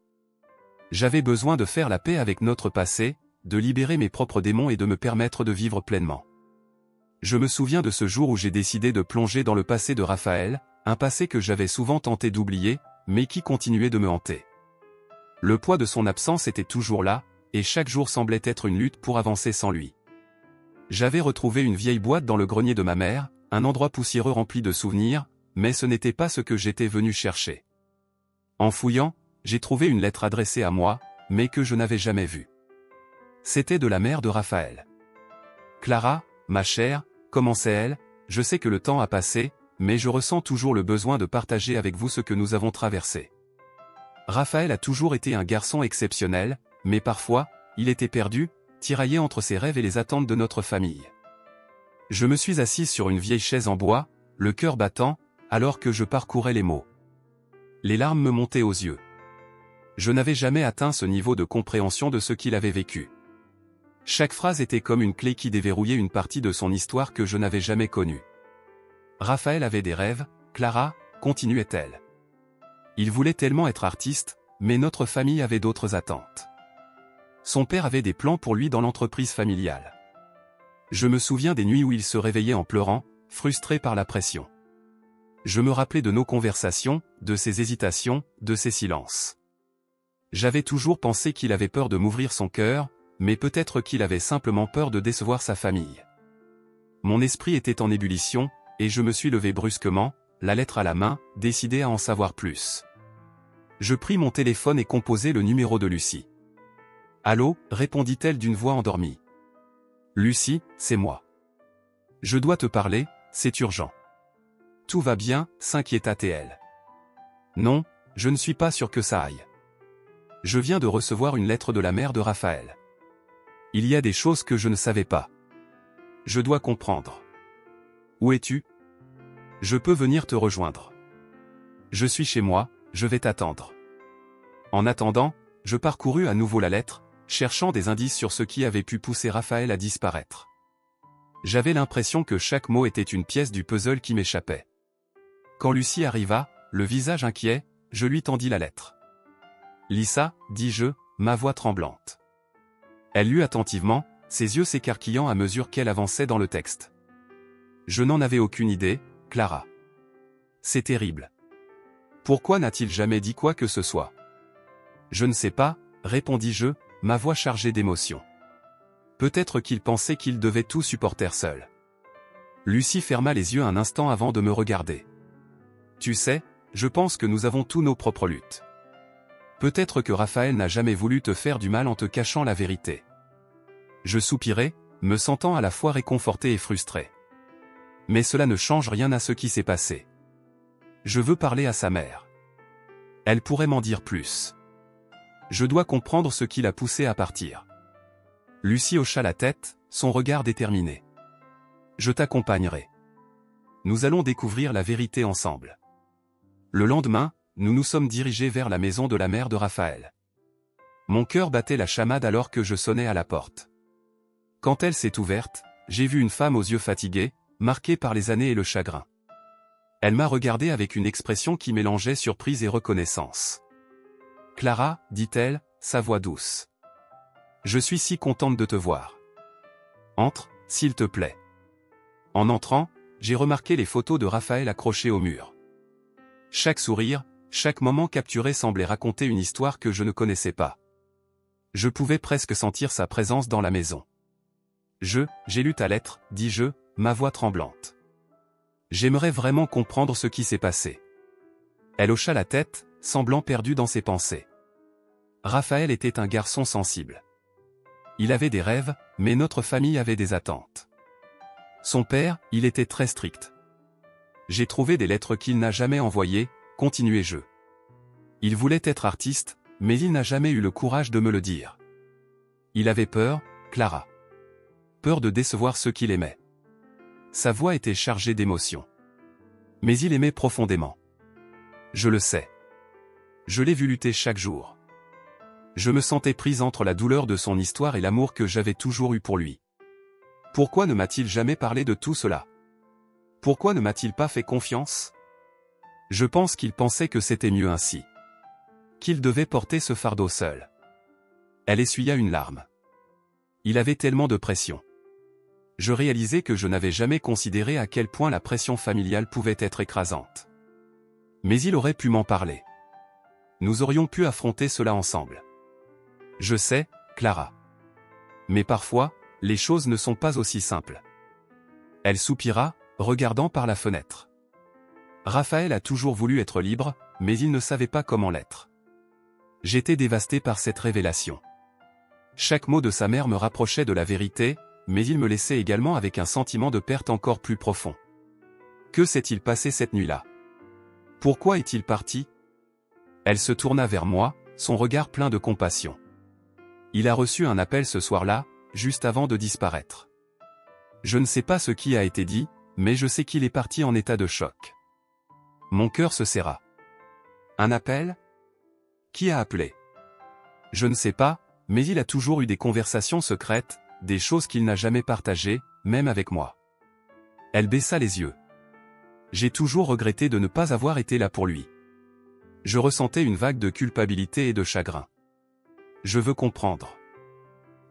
J'avais besoin de faire la paix avec notre passé, de libérer mes propres démons et de me permettre de vivre pleinement. Je me souviens de ce jour où j'ai décidé de plonger dans le passé de Raphaël, un passé que j'avais souvent tenté d'oublier, mais qui continuait de me hanter. Le poids de son absence était toujours là, et chaque jour semblait être une lutte pour avancer sans lui. J'avais retrouvé une vieille boîte dans le grenier de ma mère, un endroit poussiéreux rempli de souvenirs, mais ce n'était pas ce que j'étais venu chercher. En fouillant, j'ai trouvé une lettre adressée à moi, mais que je n'avais jamais vue. C'était de la mère de Raphaël. « Clara, ma chère, commençait-elle, je sais que le temps a passé, mais je ressens toujours le besoin de partager avec vous ce que nous avons traversé. Raphaël a toujours été un garçon exceptionnel, mais parfois, il était perdu, tiraillé entre ses rêves et les attentes de notre famille. Je me suis assise sur une vieille chaise en bois, le cœur battant, alors que je parcourais les mots. Les larmes me montaient aux yeux. Je n'avais jamais atteint ce niveau de compréhension de ce qu'il avait vécu. Chaque phrase était comme une clé qui déverrouillait une partie de son histoire que je n'avais jamais connue. Raphaël avait des rêves, Clara, continuait-elle. Il voulait tellement être artiste, mais notre famille avait d'autres attentes. Son père avait des plans pour lui dans l'entreprise familiale. Je me souviens des nuits où il se réveillait en pleurant, frustré par la pression. Je me rappelais de nos conversations, de ses hésitations, de ses silences. J'avais toujours pensé qu'il avait peur de m'ouvrir son cœur, mais peut-être qu'il avait simplement peur de décevoir sa famille. Mon esprit était en ébullition, et je me suis levé brusquement, la lettre à la main, décidé à en savoir plus. Je pris mon téléphone et composai le numéro de Lucie. « Allô » répondit-elle d'une voix endormie. « Lucie, c'est moi. Je dois te parler, c'est urgent. »« Tout va bien » s'inquiéta-t-elle. « Non, je ne suis pas sûr que ça aille. Je viens de recevoir une lettre de la mère de Raphaël. Il y a des choses que je ne savais pas. Je dois comprendre. Où es-tu? Je peux venir te rejoindre. Je suis chez moi, je vais t'attendre. » En attendant, je parcourus à nouveau la lettre, cherchant des indices sur ce qui avait pu pousser Raphaël à disparaître. J'avais l'impression que chaque mot était une pièce du puzzle qui m'échappait. Quand Lucie arriva, le visage inquiet, je lui tendis la lettre. « Lis ça » dis-je, ma voix tremblante. Elle lut attentivement, ses yeux s'écarquillant à mesure qu'elle avançait dans le texte. Je n'en avais aucune idée, Clara. C'est terrible. Pourquoi n'a-t-il jamais dit quoi que ce soit? Je ne sais pas, répondis-je, ma voix chargée d'émotion. Peut-être qu'il pensait qu'il devait tout supporter seul. Lucie ferma les yeux un instant avant de me regarder. Tu sais, je pense que nous avons tous nos propres luttes. Peut-être que Raphaël n'a jamais voulu te faire du mal en te cachant la vérité. Je soupirai, me sentant à la fois réconforté et frustré. Mais cela ne change rien à ce qui s'est passé. Je veux parler à sa mère. Elle pourrait m'en dire plus. Je dois comprendre ce qui l'a poussé à partir. Lucie hocha la tête, son regard déterminé. Je t'accompagnerai. Nous allons découvrir la vérité ensemble. Le lendemain, nous nous sommes dirigés vers la maison de la mère de Raphaël. Mon cœur battait la chamade alors que je sonnais à la porte. Quand elle s'est ouverte, j'ai vu une femme aux yeux fatigués, marquée par les années et le chagrin. Elle m'a regardé avec une expression qui mélangeait surprise et reconnaissance. « Clara, dit-elle, sa voix douce. Je suis si contente de te voir. Entre, s'il te plaît. » En entrant, j'ai remarqué les photos de Raphaël accrochées au mur. Chaque sourire, chaque moment capturé semblait raconter une histoire que je ne connaissais pas. Je pouvais presque sentir sa présence dans la maison. J'ai lu ta lettre, dis-je, ma voix tremblante. J'aimerais vraiment comprendre ce qui s'est passé. Elle hocha la tête, semblant perdue dans ses pensées. Raphaël était un garçon sensible. Il avait des rêves, mais notre famille avait des attentes. Son père, il était très strict. J'ai trouvé des lettres qu'il n'a jamais envoyées, continuai-je. Il voulait être artiste, mais il n'a jamais eu le courage de me le dire. Il avait peur, Clara. Peur de décevoir ceux qu'il aimait. Sa voix était chargée d'émotion. Mais il aimait profondément. Je le sais. Je l'ai vu lutter chaque jour. Je me sentais prise entre la douleur de son histoire et l'amour que j'avais toujours eu pour lui. Pourquoi ne m'a-t-il jamais parlé de tout cela? Pourquoi ne m'a-t-il pas fait confiance? Je pense qu'il pensait que c'était mieux ainsi. Qu'il devait porter ce fardeau seul. Elle essuya une larme. Il avait tellement de pression. Je réalisais que je n'avais jamais considéré à quel point la pression familiale pouvait être écrasante. Mais il aurait pu m'en parler. Nous aurions pu affronter cela ensemble. Je sais, Clara. Mais parfois, les choses ne sont pas aussi simples. Elle soupira, regardant par la fenêtre. Raphaël a toujours voulu être libre, mais il ne savait pas comment l'être. J'étais dévasté par cette révélation. Chaque mot de sa mère me rapprochait de la vérité, mais il me laissait également avec un sentiment de perte encore plus profond. Que s'est-il passé cette nuit-là? Pourquoi est-il parti? Elle se tourna vers moi, son regard plein de compassion. Il a reçu un appel ce soir-là, juste avant de disparaître. Je ne sais pas ce qui a été dit, mais je sais qu'il est parti en état de choc. Mon cœur se serra. Un appel? Qui a appelé? Je ne sais pas, mais il a toujours eu des conversations secrètes, des choses qu'il n'a jamais partagées, même avec moi. Elle baissa les yeux. J'ai toujours regretté de ne pas avoir été là pour lui. Je ressentais une vague de culpabilité et de chagrin. Je veux comprendre.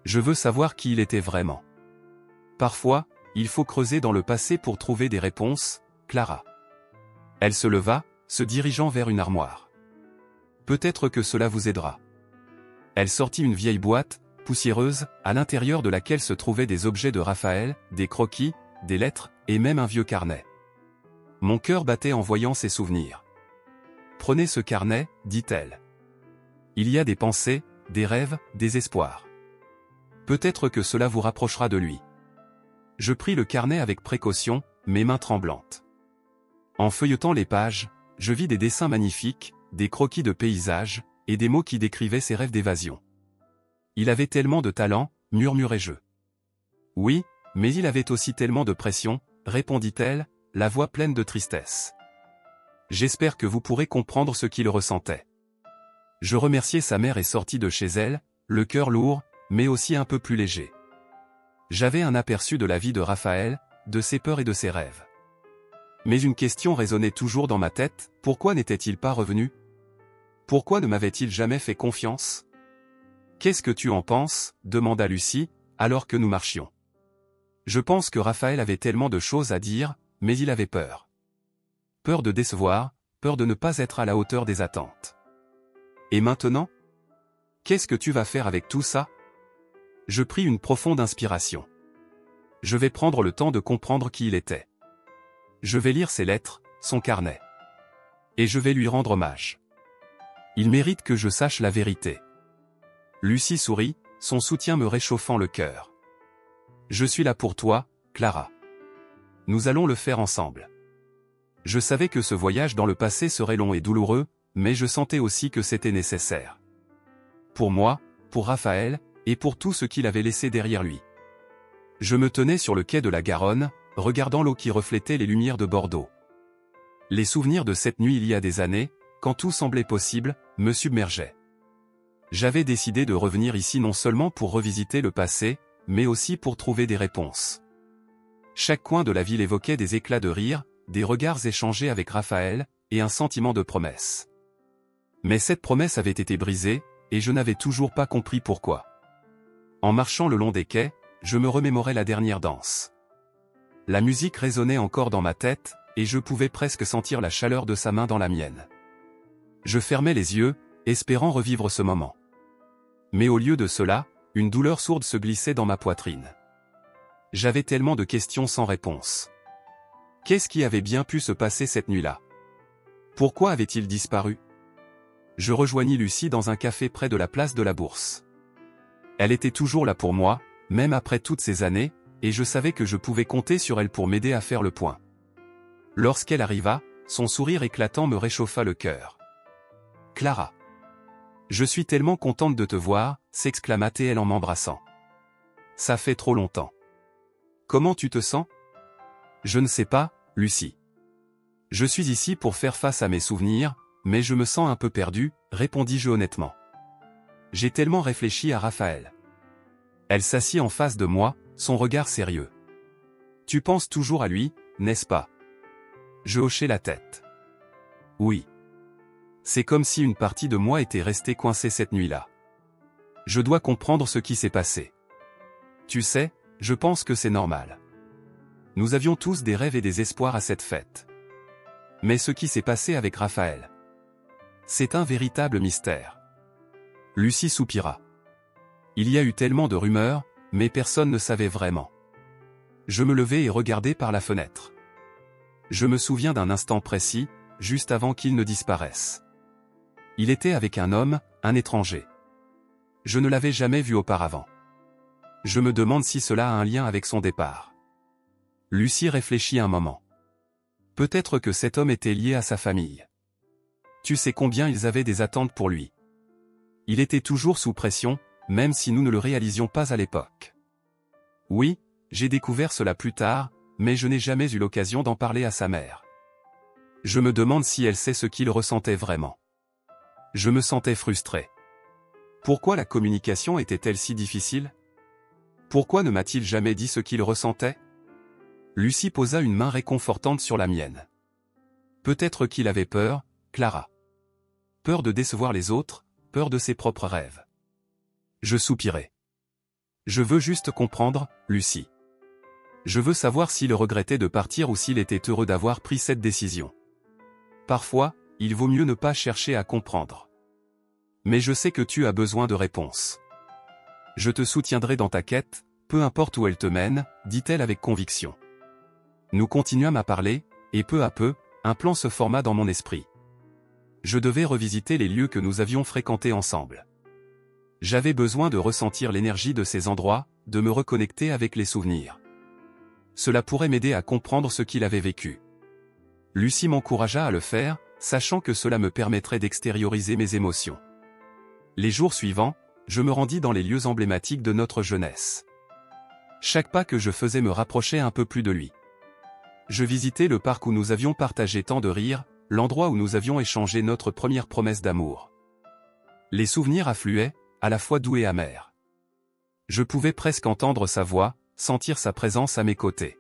Je veux savoir qui il était vraiment. Parfois, il faut creuser dans le passé pour trouver des réponses, Clara. Elle se leva, se dirigeant vers une armoire. Peut-être que cela vous aidera. Elle sortit une vieille boîte, poussiéreuse, à l'intérieur de laquelle se trouvaient des objets de Raphaël, des croquis, des lettres, et même un vieux carnet. Mon cœur battait en voyant ces souvenirs. Prenez ce carnet, dit-elle. Il y a des pensées, des rêves, des espoirs. Peut-être que cela vous rapprochera de lui. Je pris le carnet avec précaution, mes mains tremblantes. En feuilletant les pages, je vis des dessins magnifiques, des croquis de paysages, et des mots qui décrivaient ses rêves d'évasion. Il avait tellement de talent, murmurai-je. Oui, mais il avait aussi tellement de pression, répondit-elle, la voix pleine de tristesse. J'espère que vous pourrez comprendre ce qu'il ressentait. Je remerciai sa mère et sortis de chez elle, le cœur lourd, mais aussi un peu plus léger. J'avais un aperçu de la vie de Raphaël, de ses peurs et de ses rêves. Mais une question résonnait toujours dans ma tête, pourquoi n'était-il pas revenu? Pourquoi ne m'avait-il jamais fait confiance? Qu'est-ce que tu en penses? Demanda Lucie, alors que nous marchions. Je pense que Raphaël avait tellement de choses à dire, mais il avait peur. Peur de décevoir, peur de ne pas être à la hauteur des attentes. Et maintenant? Qu'est-ce que tu vas faire avec tout ça? Je pris une profonde inspiration. Je vais prendre le temps de comprendre qui il était. Je vais lire ses lettres, son carnet. Et je vais lui rendre hommage. Il mérite que je sache la vérité. Lucie sourit, son soutien me réchauffant le cœur. Je suis là pour toi, Clara. Nous allons le faire ensemble. Je savais que ce voyage dans le passé serait long et douloureux, mais je sentais aussi que c'était nécessaire. Pour moi, pour Raphaël, et pour tout ce qu'il avait laissé derrière lui. Je me tenais sur le quai de la Garonne, regardant l'eau qui reflétait les lumières de Bordeaux. Les souvenirs de cette nuit il y a des années, quand tout semblait possible, me submergeaient. J'avais décidé de revenir ici non seulement pour revisiter le passé, mais aussi pour trouver des réponses. Chaque coin de la ville évoquait des éclats de rire, des regards échangés avec Raphaël, et un sentiment de promesse. Mais cette promesse avait été brisée, et je n'avais toujours pas compris pourquoi. En marchant le long des quais, je me remémorais la dernière danse. La musique résonnait encore dans ma tête, et je pouvais presque sentir la chaleur de sa main dans la mienne. Je fermais les yeux, espérant revivre ce moment. Mais au lieu de cela, une douleur sourde se glissait dans ma poitrine. J'avais tellement de questions sans réponse. Qu'est-ce qui avait bien pu se passer cette nuit-là? Pourquoi avait-il disparu? Je rejoignis Lucie dans un café près de la place de la Bourse. Elle était toujours là pour moi, même après toutes ces années, et je savais que je pouvais compter sur elle pour m'aider à faire le point. Lorsqu'elle arriva, son sourire éclatant me réchauffa le cœur. « Clara. Je suis tellement contente de te voir, s'exclama-t-elle en m'embrassant. Ça fait trop longtemps. Comment tu te sens? Je ne sais pas, Lucie. Je suis ici pour faire face à mes souvenirs, mais je me sens un peu perdu, répondis-je honnêtement. J'ai tellement réfléchi à Raphaël. Elle s'assit en face de moi, son regard sérieux. Tu penses toujours à lui, n'est-ce pas? Je hochai la tête. Oui. C'est comme si une partie de moi était restée coincée cette nuit-là. Je dois comprendre ce qui s'est passé. Tu sais, je pense que c'est normal. Nous avions tous des rêves et des espoirs à cette fête. Mais ce qui s'est passé avec Raphaël, c'est un véritable mystère. Lucie soupira. Il y a eu tellement de rumeurs, mais personne ne savait vraiment. Je me levai et regardai par la fenêtre. Je me souviens d'un instant précis, juste avant qu'il ne disparaisse. Il était avec un homme, un étranger. Je ne l'avais jamais vu auparavant. Je me demande si cela a un lien avec son départ. Lucie réfléchit un moment. Peut-être que cet homme était lié à sa famille. Tu sais combien ils avaient des attentes pour lui. Il était toujours sous pression, même si nous ne le réalisions pas à l'époque. Oui, j'ai découvert cela plus tard, mais je n'ai jamais eu l'occasion d'en parler à sa mère. Je me demande si elle sait ce qu'il ressentait vraiment. Je me sentais frustré. Pourquoi la communication était-elle si difficile? Pourquoi ne m'a-t-il jamais dit ce qu'il ressentait? Lucie posa une main réconfortante sur la mienne. Peut-être qu'il avait peur, Clara. Peur de décevoir les autres, peur de ses propres rêves. Je soupirai. Je veux juste comprendre, Lucie. Je veux savoir s'il regrettait de partir ou s'il était heureux d'avoir pris cette décision. Parfois, il vaut mieux ne pas chercher à comprendre. Mais je sais que tu as besoin de réponses. Je te soutiendrai dans ta quête, peu importe où elle te mène, dit-elle avec conviction. Nous continuâmes à parler, et peu à peu, un plan se forma dans mon esprit. Je devais revisiter les lieux que nous avions fréquentés ensemble. J'avais besoin de ressentir l'énergie de ces endroits, de me reconnecter avec les souvenirs. Cela pourrait m'aider à comprendre ce qu'il avait vécu. Lucie m'encouragea à le faire, sachant que cela me permettrait d'extérioriser mes émotions. Les jours suivants, je me rendis dans les lieux emblématiques de notre jeunesse. Chaque pas que je faisais me rapprochait un peu plus de lui. Je visitais le parc où nous avions partagé tant de rires, l'endroit où nous avions échangé notre première promesse d'amour. Les souvenirs affluaient, à la fois doux et amers. Je pouvais presque entendre sa voix, sentir sa présence à mes côtés.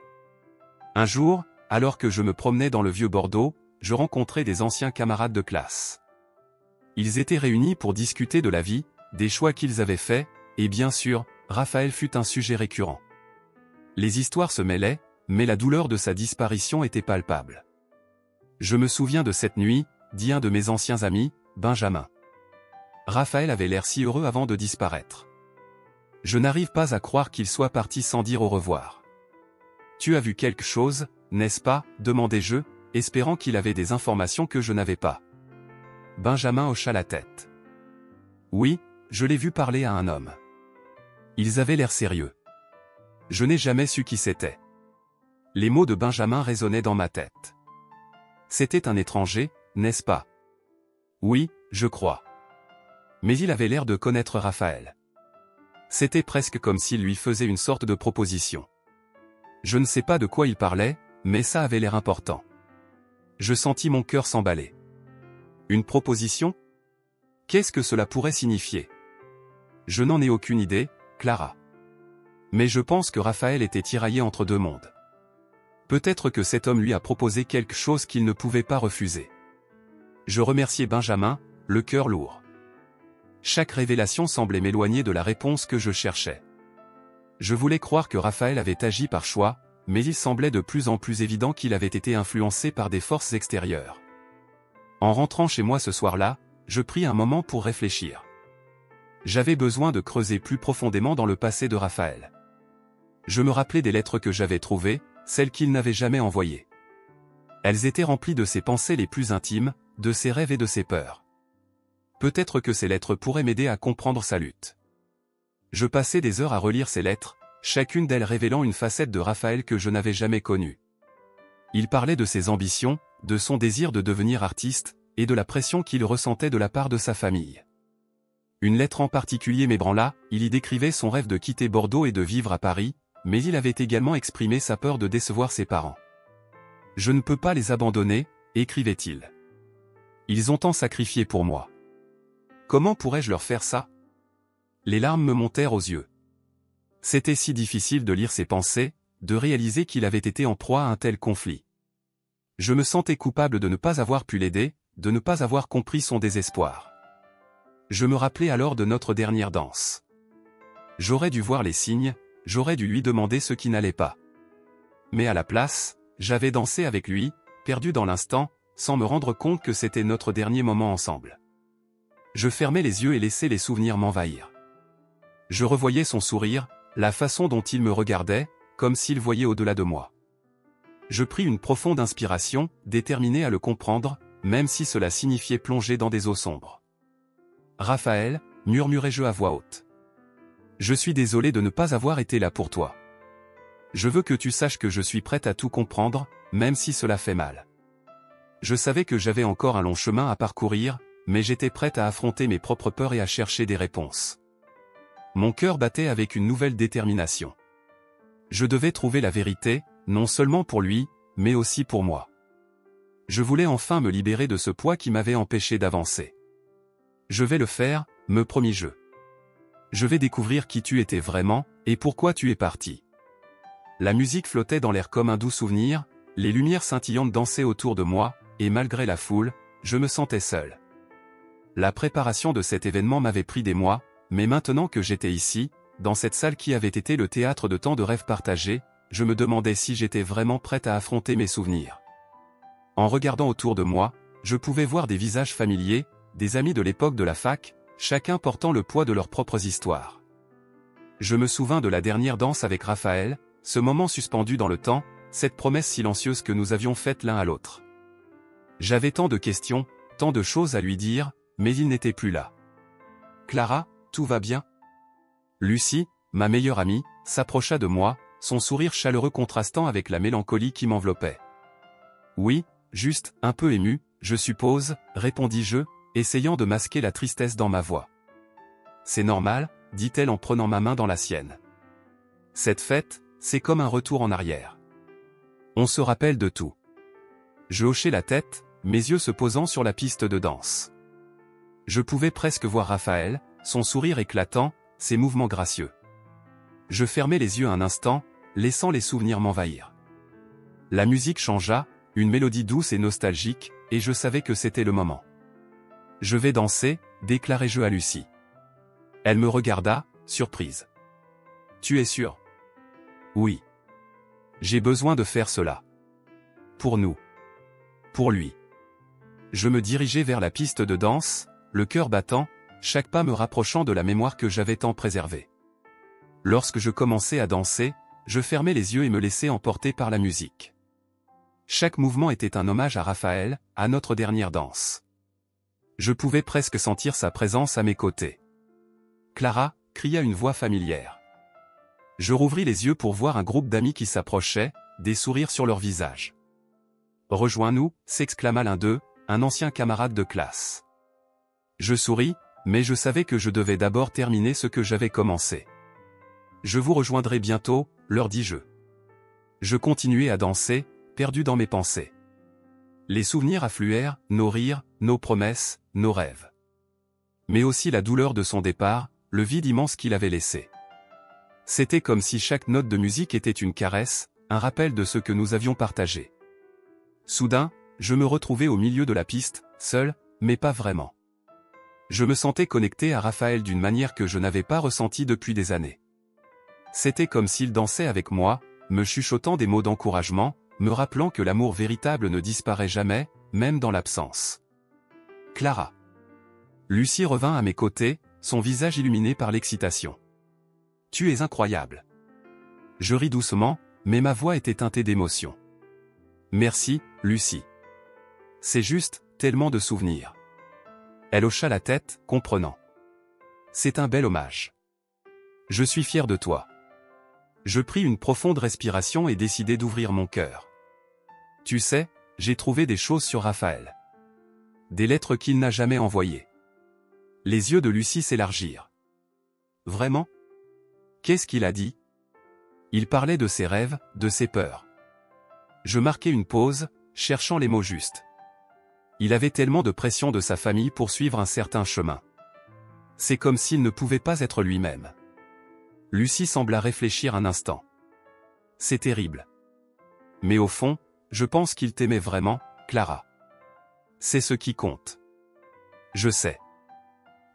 Un jour, alors que je me promenais dans le vieux Bordeaux, je rencontrai des anciens camarades de classe. Ils étaient réunis pour discuter de la vie, des choix qu'ils avaient faits, et bien sûr, Raphaël fut un sujet récurrent. Les histoires se mêlaient, mais la douleur de sa disparition était palpable. Je me souviens de cette nuit, dit un de mes anciens amis, Benjamin. Raphaël avait l'air si heureux avant de disparaître. Je n'arrive pas à croire qu'il soit parti sans dire au revoir. Tu as vu quelque chose, n'est-ce pas, demandai-je, espérant qu'il avait des informations que je n'avais pas. Benjamin hocha la tête. Oui, je l'ai vu parler à un homme. Ils avaient l'air sérieux. Je n'ai jamais su qui c'était. Les mots de Benjamin résonnaient dans ma tête. C'était un étranger, n'est-ce pas? Oui, je crois. Mais il avait l'air de connaître Raphaël. C'était presque comme s'il lui faisait une sorte de proposition. Je ne sais pas de quoi il parlait, mais ça avait l'air important. Je sentis mon cœur s'emballer. Une proposition? Qu'est-ce que cela pourrait signifier? Je n'en ai aucune idée, Clara. Mais je pense que Raphaël était tiraillé entre deux mondes. Peut-être que cet homme lui a proposé quelque chose qu'il ne pouvait pas refuser. Je remerciais Benjamin, le cœur lourd. Chaque révélation semblait m'éloigner de la réponse que je cherchais. Je voulais croire que Raphaël avait agi par choix, mais il semblait de plus en plus évident qu'il avait été influencé par des forces extérieures. En rentrant chez moi ce soir-là, je pris un moment pour réfléchir. J'avais besoin de creuser plus profondément dans le passé de Raphaël. Je me rappelais des lettres que j'avais trouvées, celles qu'il n'avait jamais envoyées. Elles étaient remplies de ses pensées les plus intimes, de ses rêves et de ses peurs. Peut-être que ces lettres pourraient m'aider à comprendre sa lutte. Je passais des heures à relire ces lettres, chacune d'elles révélant une facette de Raphaël que je n'avais jamais connue. Il parlait de ses ambitions, de son désir de devenir artiste, et de la pression qu'il ressentait de la part de sa famille. Une lettre en particulier m'ébranla, il y décrivait son rêve de quitter Bordeaux et de vivre à Paris, mais il avait également exprimé sa peur de décevoir ses parents. « Je ne peux pas les abandonner », écrivait-il. « Ils ont tant sacrifié pour moi. Comment pourrais-je leur faire ça ?» Les larmes me montèrent aux yeux. C'était si difficile de lire ses pensées, de réaliser qu'il avait été en proie à un tel conflit. Je me sentais coupable de ne pas avoir pu l'aider, de ne pas avoir compris son désespoir. Je me rappelais alors de notre dernière danse. J'aurais dû voir les signes, j'aurais dû lui demander ce qui n'allait pas. Mais à la place, j'avais dansé avec lui, perdu dans l'instant, sans me rendre compte que c'était notre dernier moment ensemble. Je fermais les yeux et laissais les souvenirs m'envahir. Je revoyais son sourire, la façon dont il me regardait, comme s'il voyait au-delà de moi. Je pris une profonde inspiration, déterminé à le comprendre, même si cela signifiait plonger dans des eaux sombres. « Raphaël », murmurai-je à voix haute. « Je suis désolé de ne pas avoir été là pour toi. Je veux que tu saches que je suis prête à tout comprendre, même si cela fait mal. Je savais que j'avais encore un long chemin à parcourir, mais j'étais prête à affronter mes propres peurs et à chercher des réponses. » Mon cœur battait avec une nouvelle détermination. Je devais trouver la vérité, non seulement pour lui, mais aussi pour moi. Je voulais enfin me libérer de ce poids qui m'avait empêché d'avancer. « Je vais le faire », me promis-je. « Je vais découvrir qui tu étais vraiment, et pourquoi tu es parti. » La musique flottait dans l'air comme un doux souvenir, les lumières scintillantes dansaient autour de moi, et malgré la foule, je me sentais seul. La préparation de cet événement m'avait pris des mois, mais maintenant que j'étais ici, dans cette salle qui avait été le théâtre de tant de rêves partagés, je me demandais si j'étais vraiment prête à affronter mes souvenirs. En regardant autour de moi, je pouvais voir des visages familiers, des amis de l'époque de la fac, chacun portant le poids de leurs propres histoires. Je me souvins de la dernière danse avec Raphaël, ce moment suspendu dans le temps, cette promesse silencieuse que nous avions faite l'un à l'autre. J'avais tant de questions, tant de choses à lui dire, mais il n'était plus là. « Clara, tout va bien ?» Lucie, ma meilleure amie, s'approcha de moi, son sourire chaleureux contrastant avec la mélancolie qui m'enveloppait. « Oui, juste, un peu ému, je suppose, » répondis-je, essayant de masquer la tristesse dans ma voix. « C'est normal, » dit-elle en prenant ma main dans la sienne. « Cette fête, c'est comme un retour en arrière. On se rappelle de tout. » Je hochai la tête, mes yeux se posant sur la piste de danse. Je pouvais presque voir Raphaël, son sourire éclatant, ses mouvements gracieux. Je fermai les yeux un instant, laissant les souvenirs m'envahir. La musique changea, une mélodie douce et nostalgique, et je savais que c'était le moment. « Je vais danser », déclarai-je à Lucie. Elle me regarda, surprise. « Tu es sûre ? » ?»« Oui. J'ai besoin de faire cela. Pour nous. Pour lui. » Je me dirigeai vers la piste de danse, le cœur battant, chaque pas me rapprochant de la mémoire que j'avais tant préservée. Lorsque je commençai à danser, je fermai les yeux et me laissai emporter par la musique. Chaque mouvement était un hommage à Raphaël, à notre dernière danse. Je pouvais presque sentir sa présence à mes côtés. « Clara !» cria une voix familière. Je rouvris les yeux pour voir un groupe d'amis qui s'approchaient, des sourires sur leurs visages. « Rejoins-nous !» s'exclama l'un d'eux, un ancien camarade de classe. Je souris, mais je savais que je devais d'abord terminer ce que j'avais commencé. « Je vous rejoindrai bientôt », leur dis-je. Je continuai à danser, perdu dans mes pensées. Les souvenirs affluèrent, nos rires, nos promesses, nos rêves. Mais aussi la douleur de son départ, le vide immense qu'il avait laissé. C'était comme si chaque note de musique était une caresse, un rappel de ce que nous avions partagé. Soudain, je me retrouvais au milieu de la piste, seul, mais pas vraiment. Je me sentais connecté à Raphaël d'une manière que je n'avais pas ressentie depuis des années. C'était comme s'il dansait avec moi, me chuchotant des mots d'encouragement, me rappelant que l'amour véritable ne disparaît jamais, même dans l'absence. Clara. Lucie revint à mes côtés, son visage illuminé par l'excitation. « Tu es incroyable. » Je ris doucement, mais ma voix était teintée d'émotion. « Merci, Lucie. C'est juste, tellement de souvenirs. » Elle hocha la tête, comprenant. « C'est un bel hommage. Je suis fier de toi. » Je pris une profonde respiration et décidai d'ouvrir mon cœur. Tu sais, j'ai trouvé des choses sur Raphaël. Des lettres qu'il n'a jamais envoyées. Les yeux de Lucie s'élargirent. Vraiment? Qu'est-ce qu'il a dit? Il parlait de ses rêves, de ses peurs. Je marquai une pause, cherchant les mots justes. Il avait tellement de pression de sa famille pour suivre un certain chemin. C'est comme s'il ne pouvait pas être lui-même. Lucie sembla réfléchir un instant. C'est terrible. Mais au fond, je pense qu'il t'aimait vraiment, Clara. C'est ce qui compte. Je sais.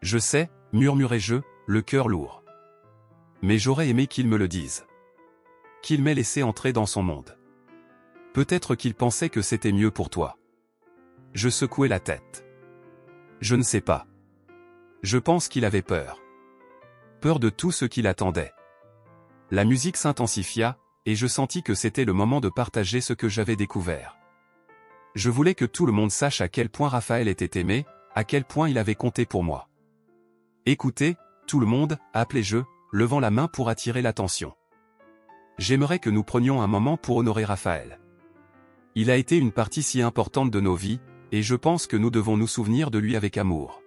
Je sais, murmurai-je, le cœur lourd. Mais j'aurais aimé qu'il me le dise. Qu'il m'ait laissé entrer dans son monde. Peut-être qu'il pensait que c'était mieux pour toi. Je secouai la tête. Je ne sais pas. Je pense qu'il avait peur. Peur de tout ce qui l'attendait. La musique s'intensifia, et je sentis que c'était le moment de partager ce que j'avais découvert. Je voulais que tout le monde sache à quel point Raphaël était aimé, à quel point il avait compté pour moi. Écoutez, tout le monde, appelai-je, levant la main pour attirer l'attention. J'aimerais que nous prenions un moment pour honorer Raphaël. Il a été une partie si importante de nos vies, et je pense que nous devons nous souvenir de lui avec amour.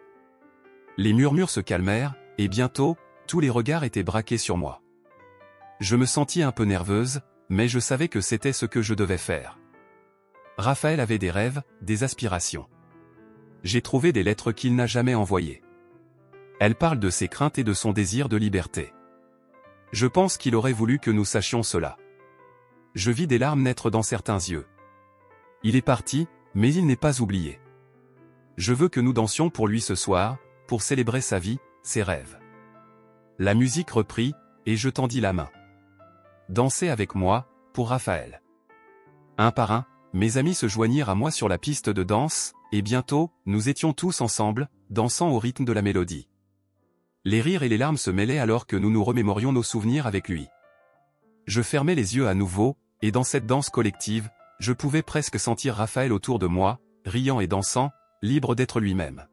Les murmures se calmèrent, et bientôt, tous les regards étaient braqués sur moi. Je me sentis un peu nerveuse, mais je savais que c'était ce que je devais faire. Raphaël avait des rêves, des aspirations. J'ai trouvé des lettres qu'il n'a jamais envoyées. Elles parlent de ses craintes et de son désir de liberté. Je pense qu'il aurait voulu que nous sachions cela. Je vis des larmes naître dans certains yeux. Il est parti, mais il n'est pas oublié. Je veux que nous dansions pour lui ce soir, pour célébrer sa vie, ses rêves. La musique reprit, et je tendis la main. Dansez avec moi, pour Raphaël. Un par un, mes amis se joignirent à moi sur la piste de danse, et bientôt, nous étions tous ensemble, dansant au rythme de la mélodie. Les rires et les larmes se mêlaient alors que nous nous remémorions nos souvenirs avec lui. Je fermais les yeux à nouveau, et dans cette danse collective, je pouvais presque sentir Raphaël autour de moi, riant et dansant, libre d'être lui-même.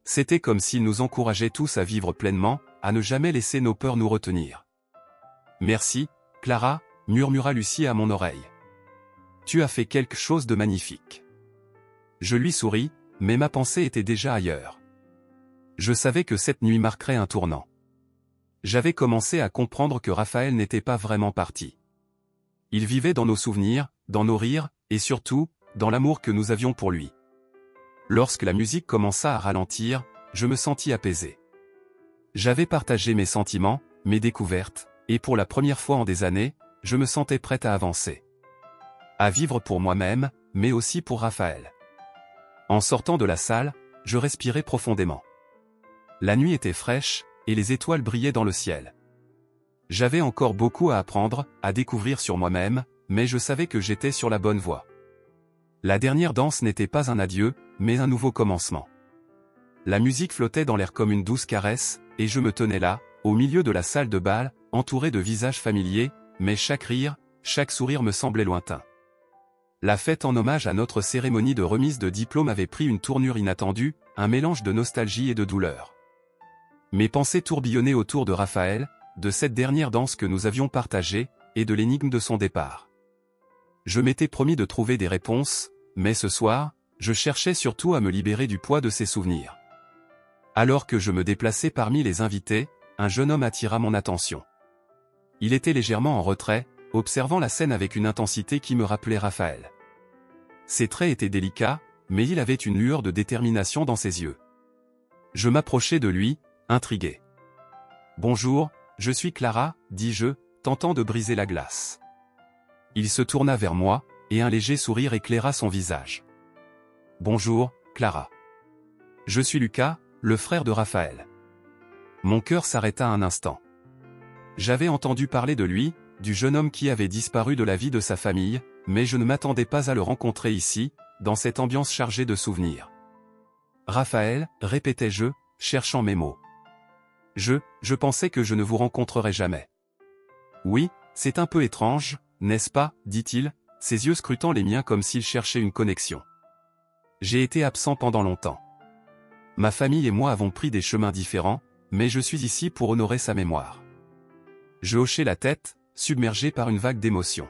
C'était comme s'il nous encourageait tous à vivre pleinement, à ne jamais laisser nos peurs nous retenir. « Merci, Clara » murmura Lucie à mon oreille. « Tu as fait quelque chose de magnifique. » Je lui souris, mais ma pensée était déjà ailleurs. Je savais que cette nuit marquerait un tournant. J'avais commencé à comprendre que Raphaël n'était pas vraiment parti. Il vivait dans nos souvenirs, dans nos rires, et surtout, dans l'amour que nous avions pour lui. Lorsque la musique commença à ralentir, je me sentis apaisé. J'avais partagé mes sentiments, mes découvertes, et pour la première fois en des années, je me sentais prête à avancer. À vivre pour moi-même, mais aussi pour Raphaël. En sortant de la salle, je respirais profondément. La nuit était fraîche, et les étoiles brillaient dans le ciel. J'avais encore beaucoup à apprendre, à découvrir sur moi-même, mais je savais que j'étais sur la bonne voie. La dernière danse n'était pas un adieu, mais un nouveau commencement. La musique flottait dans l'air comme une douce caresse, et je me tenais là, au milieu de la salle de bal, entouré de visages familiers, mais chaque rire, chaque sourire me semblait lointain. La fête en hommage à notre cérémonie de remise de diplôme avait pris une tournure inattendue, un mélange de nostalgie et de douleur. Mes pensées tourbillonnaient autour de Raphaël, de cette dernière danse que nous avions partagée, et de l'énigme de son départ. Je m'étais promis de trouver des réponses, mais ce soir, je cherchais surtout à me libérer du poids de ces souvenirs. Alors que je me déplaçais parmi les invités, un jeune homme attira mon attention. Il était légèrement en retrait, observant la scène avec une intensité qui me rappelait Raphaël. Ses traits étaient délicats, mais il avait une lueur de détermination dans ses yeux. Je m'approchai de lui, intrigué. « Bonjour, je suis Clara » dis-je, tentant de briser la glace. Il se tourna vers moi, et un léger sourire éclaira son visage. « Bonjour, Clara. Je suis Lucas, le frère de Raphaël. » Mon cœur s'arrêta un instant. J'avais entendu parler de lui, du jeune homme qui avait disparu de la vie de sa famille, mais je ne m'attendais pas à le rencontrer ici, dans cette ambiance chargée de souvenirs. « Raphaël, répétai-je, cherchant mes mots. Je pensais que je ne vous rencontrerais jamais. » « Oui, c'est un peu étrange, n'est-ce pas, dit-il, ses yeux scrutant les miens comme s'il cherchait une connexion. J'ai été absent pendant longtemps. Ma famille et moi avons pris des chemins différents, mais je suis ici pour honorer sa mémoire. Je hochai la tête, submergé par une vague d'émotion.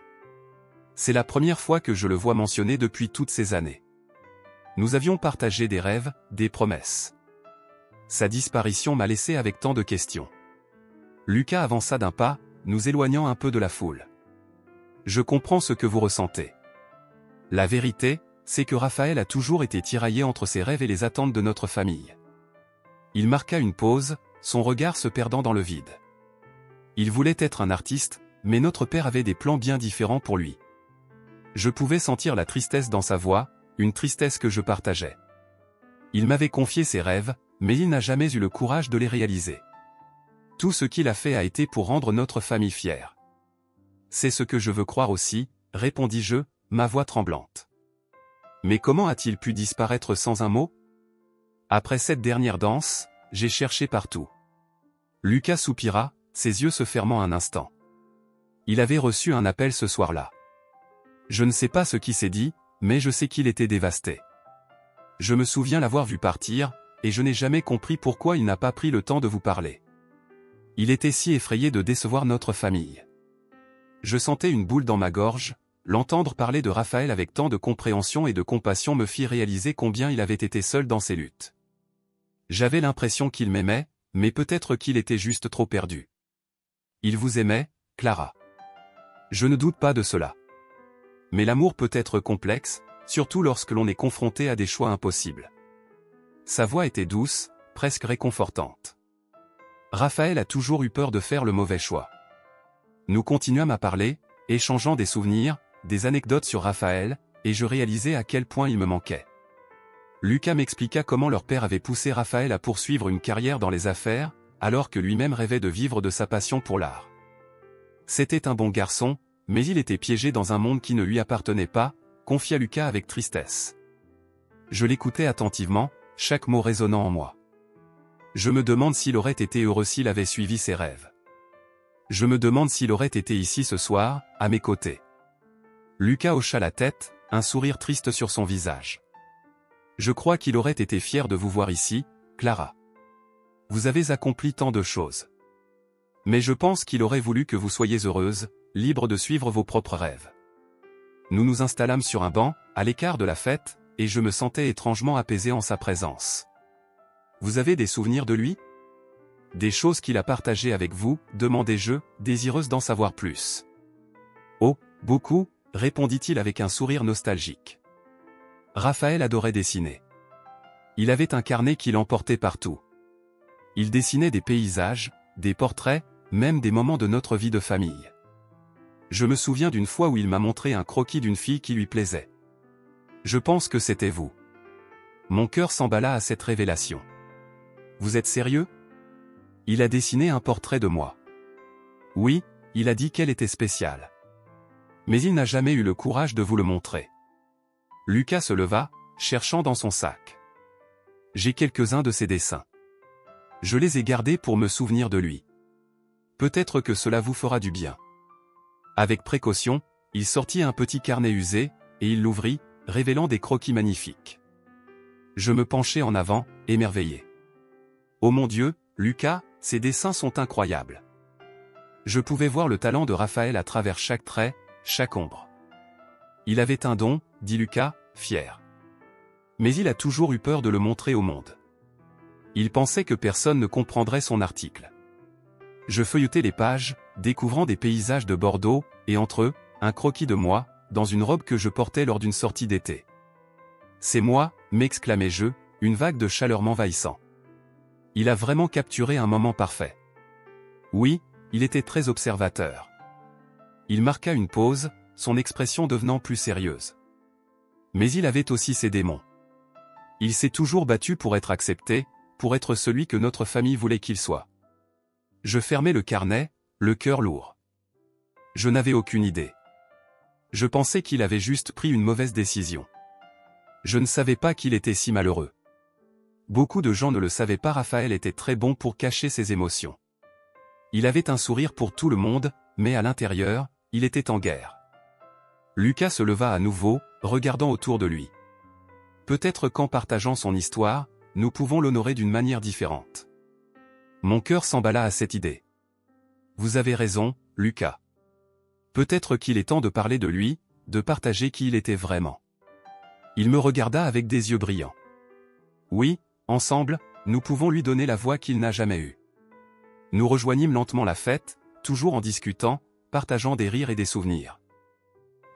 C'est la première fois que je le vois mentionné depuis toutes ces années. Nous avions partagé des rêves, des promesses. Sa disparition m'a laissé avec tant de questions. Lucas avança d'un pas, nous éloignant un peu de la foule. Je comprends ce que vous ressentez. La vérité, c'est que Raphaël a toujours été tiraillé entre ses rêves et les attentes de notre famille. Il marqua une pause, son regard se perdant dans le vide. Il voulait être un artiste, mais notre père avait des plans bien différents pour lui. Je pouvais sentir la tristesse dans sa voix, une tristesse que je partageais. Il m'avait confié ses rêves, mais il n'a jamais eu le courage de les réaliser. Tout ce qu'il a fait a été pour rendre notre famille fière. C'est ce que je veux croire aussi, répondis-je, ma voix tremblante. Mais comment a-t-il pu disparaître sans un mot? Après cette dernière danse, j'ai cherché partout. Lucas soupira, ses yeux se fermant un instant. Il avait reçu un appel ce soir-là. Je ne sais pas ce qui s'est dit, mais je sais qu'il était dévasté. Je me souviens l'avoir vu partir, et je n'ai jamais compris pourquoi il n'a pas pris le temps de vous parler. Il était si effrayé de décevoir notre famille. Je sentais une boule dans ma gorge, l'entendre parler de Raphaël avec tant de compréhension et de compassion me fit réaliser combien il avait été seul dans ses luttes. J'avais l'impression qu'il m'aimait, mais peut-être qu'il était juste trop perdu. Il vous aimait, Clara. Je ne doute pas de cela. Mais l'amour peut être complexe, surtout lorsque l'on est confronté à des choix impossibles. Sa voix était douce, presque réconfortante. Raphaël a toujours eu peur de faire le mauvais choix. Nous continuâmes à parler, échangeant des souvenirs, des anecdotes sur Raphaël, et je réalisais à quel point il me manquait. Lucas m'expliqua comment leur père avait poussé Raphaël à poursuivre une carrière dans les affaires, alors que lui-même rêvait de vivre de sa passion pour l'art. C'était un bon garçon, mais il était piégé dans un monde qui ne lui appartenait pas, confia Lucas avec tristesse. Je l'écoutais attentivement, chaque mot résonnant en moi. Je me demande s'il aurait été heureux s'il avait suivi ses rêves. Je me demande s'il aurait été ici ce soir, à mes côtés. Lucas hocha la tête, un sourire triste sur son visage. Je crois qu'il aurait été fier de vous voir ici, Clara. Vous avez accompli tant de choses. Mais je pense qu'il aurait voulu que vous soyez heureuse, libre de suivre vos propres rêves. Nous nous installâmes sur un banc, à l'écart de la fête, et je me sentais étrangement apaisé en sa présence. Vous avez des souvenirs de lui? Des choses qu'il a partagées avec vous, demandai-je, désireuse d'en savoir plus. Oh, beaucoup, répondit-il avec un sourire nostalgique. Raphaël adorait dessiner. Il avait un carnet qu'il emportait partout. Il dessinait des paysages, des portraits, même des moments de notre vie de famille. Je me souviens d'une fois où il m'a montré un croquis d'une fille qui lui plaisait. Je pense que c'était vous. Mon cœur s'emballa à cette révélation. Vous êtes sérieux? Il a dessiné un portrait de moi. Oui, il a dit qu'elle était spéciale. Mais il n'a jamais eu le courage de vous le montrer. Lucas se leva, cherchant dans son sac. J'ai quelques-uns de ses dessins. Je les ai gardés pour me souvenir de lui. Peut-être que cela vous fera du bien. Avec précaution, il sortit un petit carnet usé, et il l'ouvrit, révélant des croquis magnifiques. Je me penchai en avant, émerveillé. Oh mon Dieu, Lucas, ces dessins sont incroyables. Je pouvais voir le talent de Raphaël à travers chaque trait, chaque ombre. Il avait un don, dit Lucas, fier. Mais il a toujours eu peur de le montrer au monde. Il pensait que personne ne comprendrait son article. Je feuilletai les pages, découvrant des paysages de Bordeaux, et entre eux, un croquis de moi, dans une robe que je portais lors d'une sortie d'été. C'est moi, m'exclamai-je, une vague de chaleur m'envahissant. Il a vraiment capturé un moment parfait. Oui, il était très observateur. Il marqua une pause, son expression devenant plus sérieuse. Mais il avait aussi ses démons. Il s'est toujours battu pour être accepté, pour être celui que notre famille voulait qu'il soit. Je fermais le carnet, le cœur lourd. Je n'avais aucune idée. Je pensais qu'il avait juste pris une mauvaise décision. Je ne savais pas qu'il était si malheureux. Beaucoup de gens ne le savaient pas. Raphaël était très bon pour cacher ses émotions. Il avait un sourire pour tout le monde, mais à l'intérieur, il était en guerre. Lucas se leva à nouveau, regardant autour de lui. Peut-être qu'en partageant son histoire, nous pouvons l'honorer d'une manière différente. Mon cœur s'emballa à cette idée. Vous avez raison, Lucas. Peut-être qu'il est temps de parler de lui, de partager qui il était vraiment. Il me regarda avec des yeux brillants. Oui, ensemble, nous pouvons lui donner la voix qu'il n'a jamais eue. Nous rejoignîmes lentement la fête, toujours en discutant, partageant des rires et des souvenirs.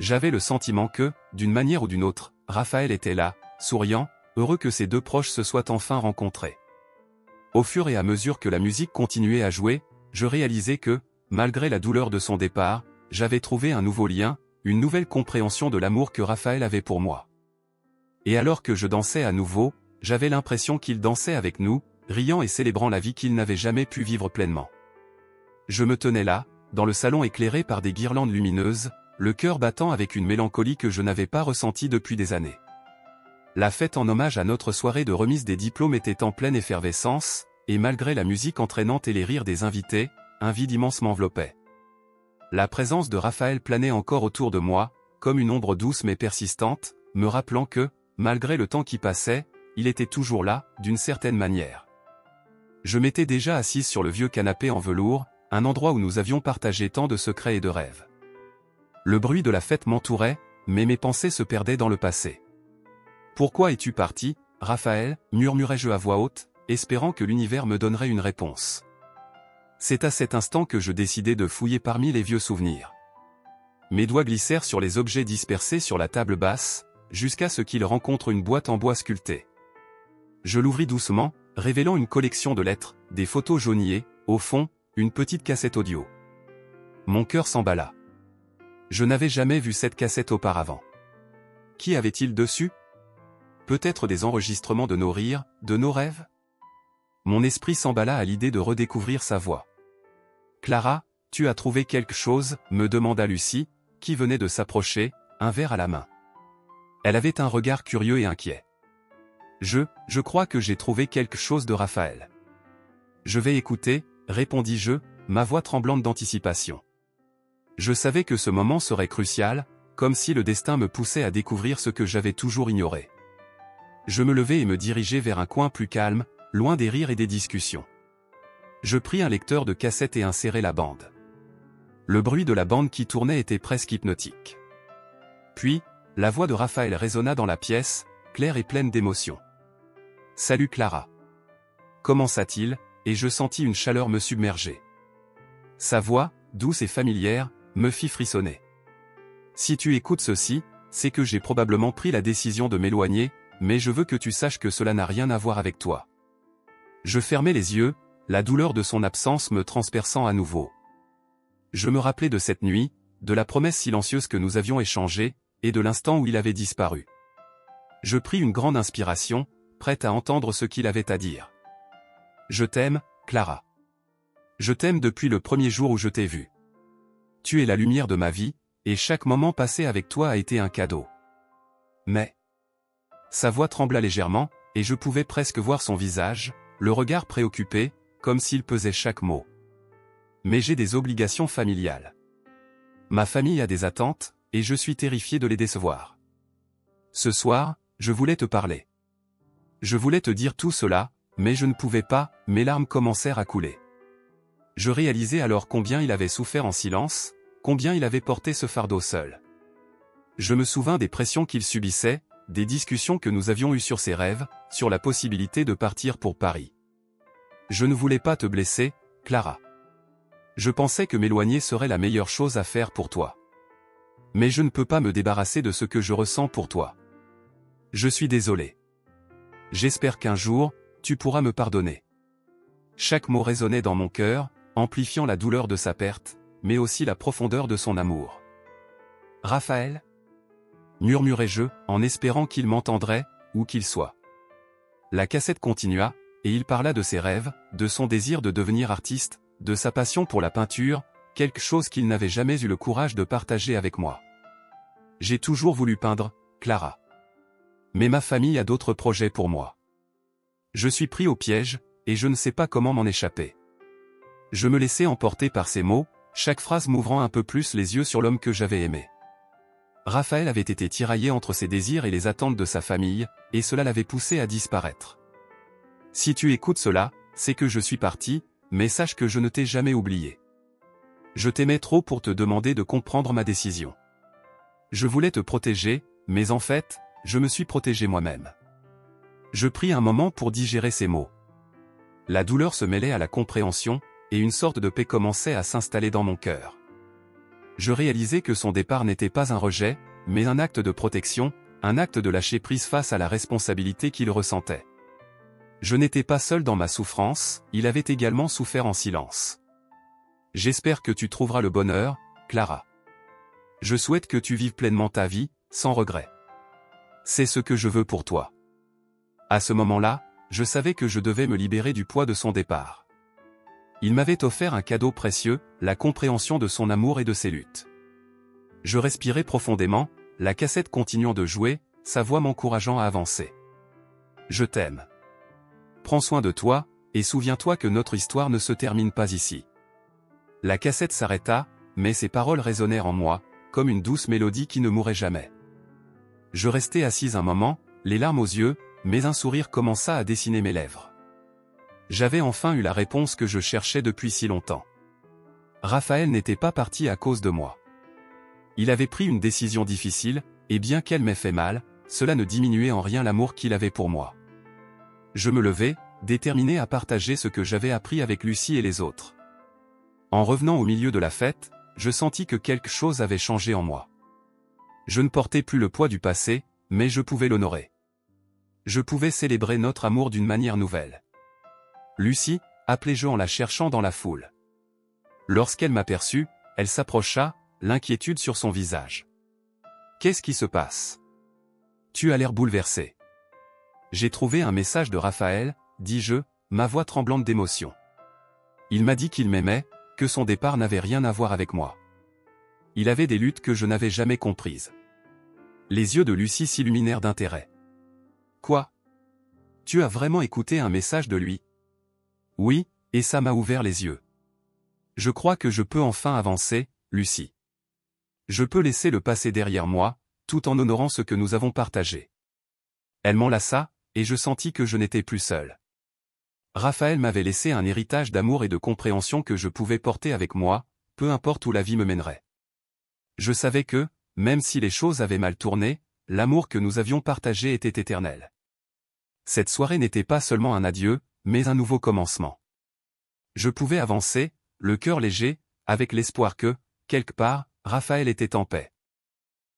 J'avais le sentiment que, d'une manière ou d'une autre, Raphaël était là, souriant, heureux que ses deux proches se soient enfin rencontrés. Au fur et à mesure que la musique continuait à jouer, je réalisais que, malgré la douleur de son départ, j'avais trouvé un nouveau lien, une nouvelle compréhension de l'amour que Raphaël avait pour moi. Et alors que je dansais à nouveau, j'avais l'impression qu'il dansait avec nous, riant et célébrant la vie qu'il n'avait jamais pu vivre pleinement. Je me tenais là, dans le salon éclairé par des guirlandes lumineuses, le cœur battant avec une mélancolie que je n'avais pas ressentie depuis des années. La fête en hommage à notre soirée de remise des diplômes était en pleine effervescence, et malgré la musique entraînante et les rires des invités, un vide immense m'enveloppait. La présence de Raphaël planait encore autour de moi, comme une ombre douce mais persistante, me rappelant que, malgré le temps qui passait, il était toujours là, d'une certaine manière. Je m'étais déjà assise sur le vieux canapé en velours, un endroit où nous avions partagé tant de secrets et de rêves. Le bruit de la fête m'entourait, mais mes pensées se perdaient dans le passé. « Pourquoi es-tu parti, Raphaël » murmurai-je à voix haute, espérant que l'univers me donnerait une réponse. C'est à cet instant que je décidai de fouiller parmi les vieux souvenirs. Mes doigts glissèrent sur les objets dispersés sur la table basse, jusqu'à ce qu'ils rencontrent une boîte en bois sculptée. Je l'ouvris doucement, révélant une collection de lettres, des photos jaunies, au fond, une petite cassette audio. Mon cœur s'emballa. Je n'avais jamais vu cette cassette auparavant. Qui avait-il dessus? Peut-être des enregistrements de nos rires, de nos rêves? Mon esprit s'emballa à l'idée de redécouvrir sa voix. « Clara, tu as trouvé quelque chose ?» me demanda Lucie, qui venait de s'approcher, un verre à la main. Elle avait un regard curieux et inquiet. Je crois que j'ai trouvé quelque chose de Raphaël. Je vais écouter, répondis-je, ma voix tremblante d'anticipation. Je savais que ce moment serait crucial, comme si le destin me poussait à découvrir ce que j'avais toujours ignoré. Je me levai et me dirigeai vers un coin plus calme, loin des rires et des discussions. Je pris un lecteur de cassette et insérai la bande. Le bruit de la bande qui tournait était presque hypnotique. Puis, la voix de Raphaël résonna dans la pièce, claire et pleine d'émotion. « Salut Clara. » commença-t-il, et je sentis une chaleur me submerger. Sa voix, douce et familière, me fit frissonner. « Si tu écoutes ceci, c'est que j'ai probablement pris la décision de m'éloigner, mais je veux que tu saches que cela n'a rien à voir avec toi. » Je fermai les yeux, la douleur de son absence me transperçant à nouveau. Je me rappelai de cette nuit, de la promesse silencieuse que nous avions échangée, et de l'instant où il avait disparu. Je pris une grande inspiration, prête à entendre ce qu'il avait à dire. « Je t'aime, Clara. Je t'aime depuis le premier jour où je t'ai vue. Tu es la lumière de ma vie, et chaque moment passé avec toi a été un cadeau. Mais... » Sa voix trembla légèrement, et je pouvais presque voir son visage, le regard préoccupé, comme s'il pesait chaque mot. « Mais j'ai des obligations familiales. Ma famille a des attentes, et je suis terrifié de les décevoir. Ce soir, je voulais te parler. Je voulais te dire tout cela, mais je ne pouvais pas, mes larmes commencèrent à couler. Je réalisais alors combien il avait souffert en silence, combien il avait porté ce fardeau seul. Je me souvins des pressions qu'il subissait, des discussions que nous avions eues sur ses rêves, sur la possibilité de partir pour Paris. Je ne voulais pas te blesser, Clara. Je pensais que m'éloigner serait la meilleure chose à faire pour toi. Mais je ne peux pas me débarrasser de ce que je ressens pour toi. Je suis désolé. J'espère qu'un jour, tu pourras me pardonner. » Chaque mot résonnait dans mon cœur, amplifiant la douleur de sa perte, mais aussi la profondeur de son amour. Raphaël? Murmurai-je, en espérant qu'il m'entendrait, où qu'il soit. La cassette continua, et il parla de ses rêves, de son désir de devenir artiste, de sa passion pour la peinture, quelque chose qu'il n'avait jamais eu le courage de partager avec moi. J'ai toujours voulu peindre, Clara. Mais ma famille a d'autres projets pour moi. Je suis pris au piège, et je ne sais pas comment m'en échapper. Je me laissais emporter par ces mots, chaque phrase m'ouvrant un peu plus les yeux sur l'homme que j'avais aimé. Raphaël avait été tiraillé entre ses désirs et les attentes de sa famille, et cela l'avait poussé à disparaître. Si tu écoutes cela, c'est que je suis parti, mais sache que je ne t'ai jamais oublié. Je t'aimais trop pour te demander de comprendre ma décision. Je voulais te protéger, mais en fait, je me suis protégé moi-même. Je pris un moment pour digérer ces mots. La douleur se mêlait à la compréhension, et une sorte de paix commençait à s'installer dans mon cœur. Je réalisais que son départ n'était pas un rejet, mais un acte de protection, un acte de lâcher prise face à la responsabilité qu'il ressentait. Je n'étais pas seul dans ma souffrance, il avait également souffert en silence. J'espère que tu trouveras le bonheur, Clara. Je souhaite que tu vives pleinement ta vie, sans regret. C'est ce que je veux pour toi. À ce moment-là, je savais que je devais me libérer du poids de son départ. Il m'avait offert un cadeau précieux, la compréhension de son amour et de ses luttes. Je respirais profondément, la cassette continuant de jouer, sa voix m'encourageant à avancer. Je t'aime. Prends soin de toi, et souviens-toi que notre histoire ne se termine pas ici. La cassette s'arrêta, mais ses paroles résonnèrent en moi, comme une douce mélodie qui ne mourrait jamais. Je restai assise un moment, les larmes aux yeux, mais un sourire commença à dessiner mes lèvres. J'avais enfin eu la réponse que je cherchais depuis si longtemps. Raphaël n'était pas parti à cause de moi. Il avait pris une décision difficile, et bien qu'elle m'ait fait mal, cela ne diminuait en rien l'amour qu'il avait pour moi. Je me levai, déterminé à partager ce que j'avais appris avec Lucie et les autres. En revenant au milieu de la fête, je sentis que quelque chose avait changé en moi. Je ne portais plus le poids du passé, mais je pouvais l'honorer. Je pouvais célébrer notre amour d'une manière nouvelle. Lucie, appelai-je en la cherchant dans la foule. Lorsqu'elle m'aperçut, elle s'approcha, l'inquiétude sur son visage. « Qu'est-ce qui se passe? Tu as l'air bouleversé. » J'ai trouvé un message de Raphaël, dis-je, ma voix tremblante d'émotion. Il m'a dit qu'il m'aimait, que son départ n'avait rien à voir avec moi. Il avait des luttes que je n'avais jamais comprises. Les yeux de Lucie s'illuminèrent d'intérêt. « Quoi? Tu as vraiment écouté un message de lui? » « Oui, et ça m'a ouvert les yeux. Je crois que je peux enfin avancer, Lucie. Je peux laisser le passé derrière moi, tout en honorant ce que nous avons partagé. » Elle m'enlaça, et je sentis que je n'étais plus seul. Raphaël m'avait laissé un héritage d'amour et de compréhension que je pouvais porter avec moi, peu importe où la vie me mènerait. Je savais que, même si les choses avaient mal tourné, l'amour que nous avions partagé était éternel. Cette soirée n'était pas seulement un adieu, mais un nouveau commencement. Je pouvais avancer, le cœur léger, avec l'espoir que, quelque part, Raphaël était en paix.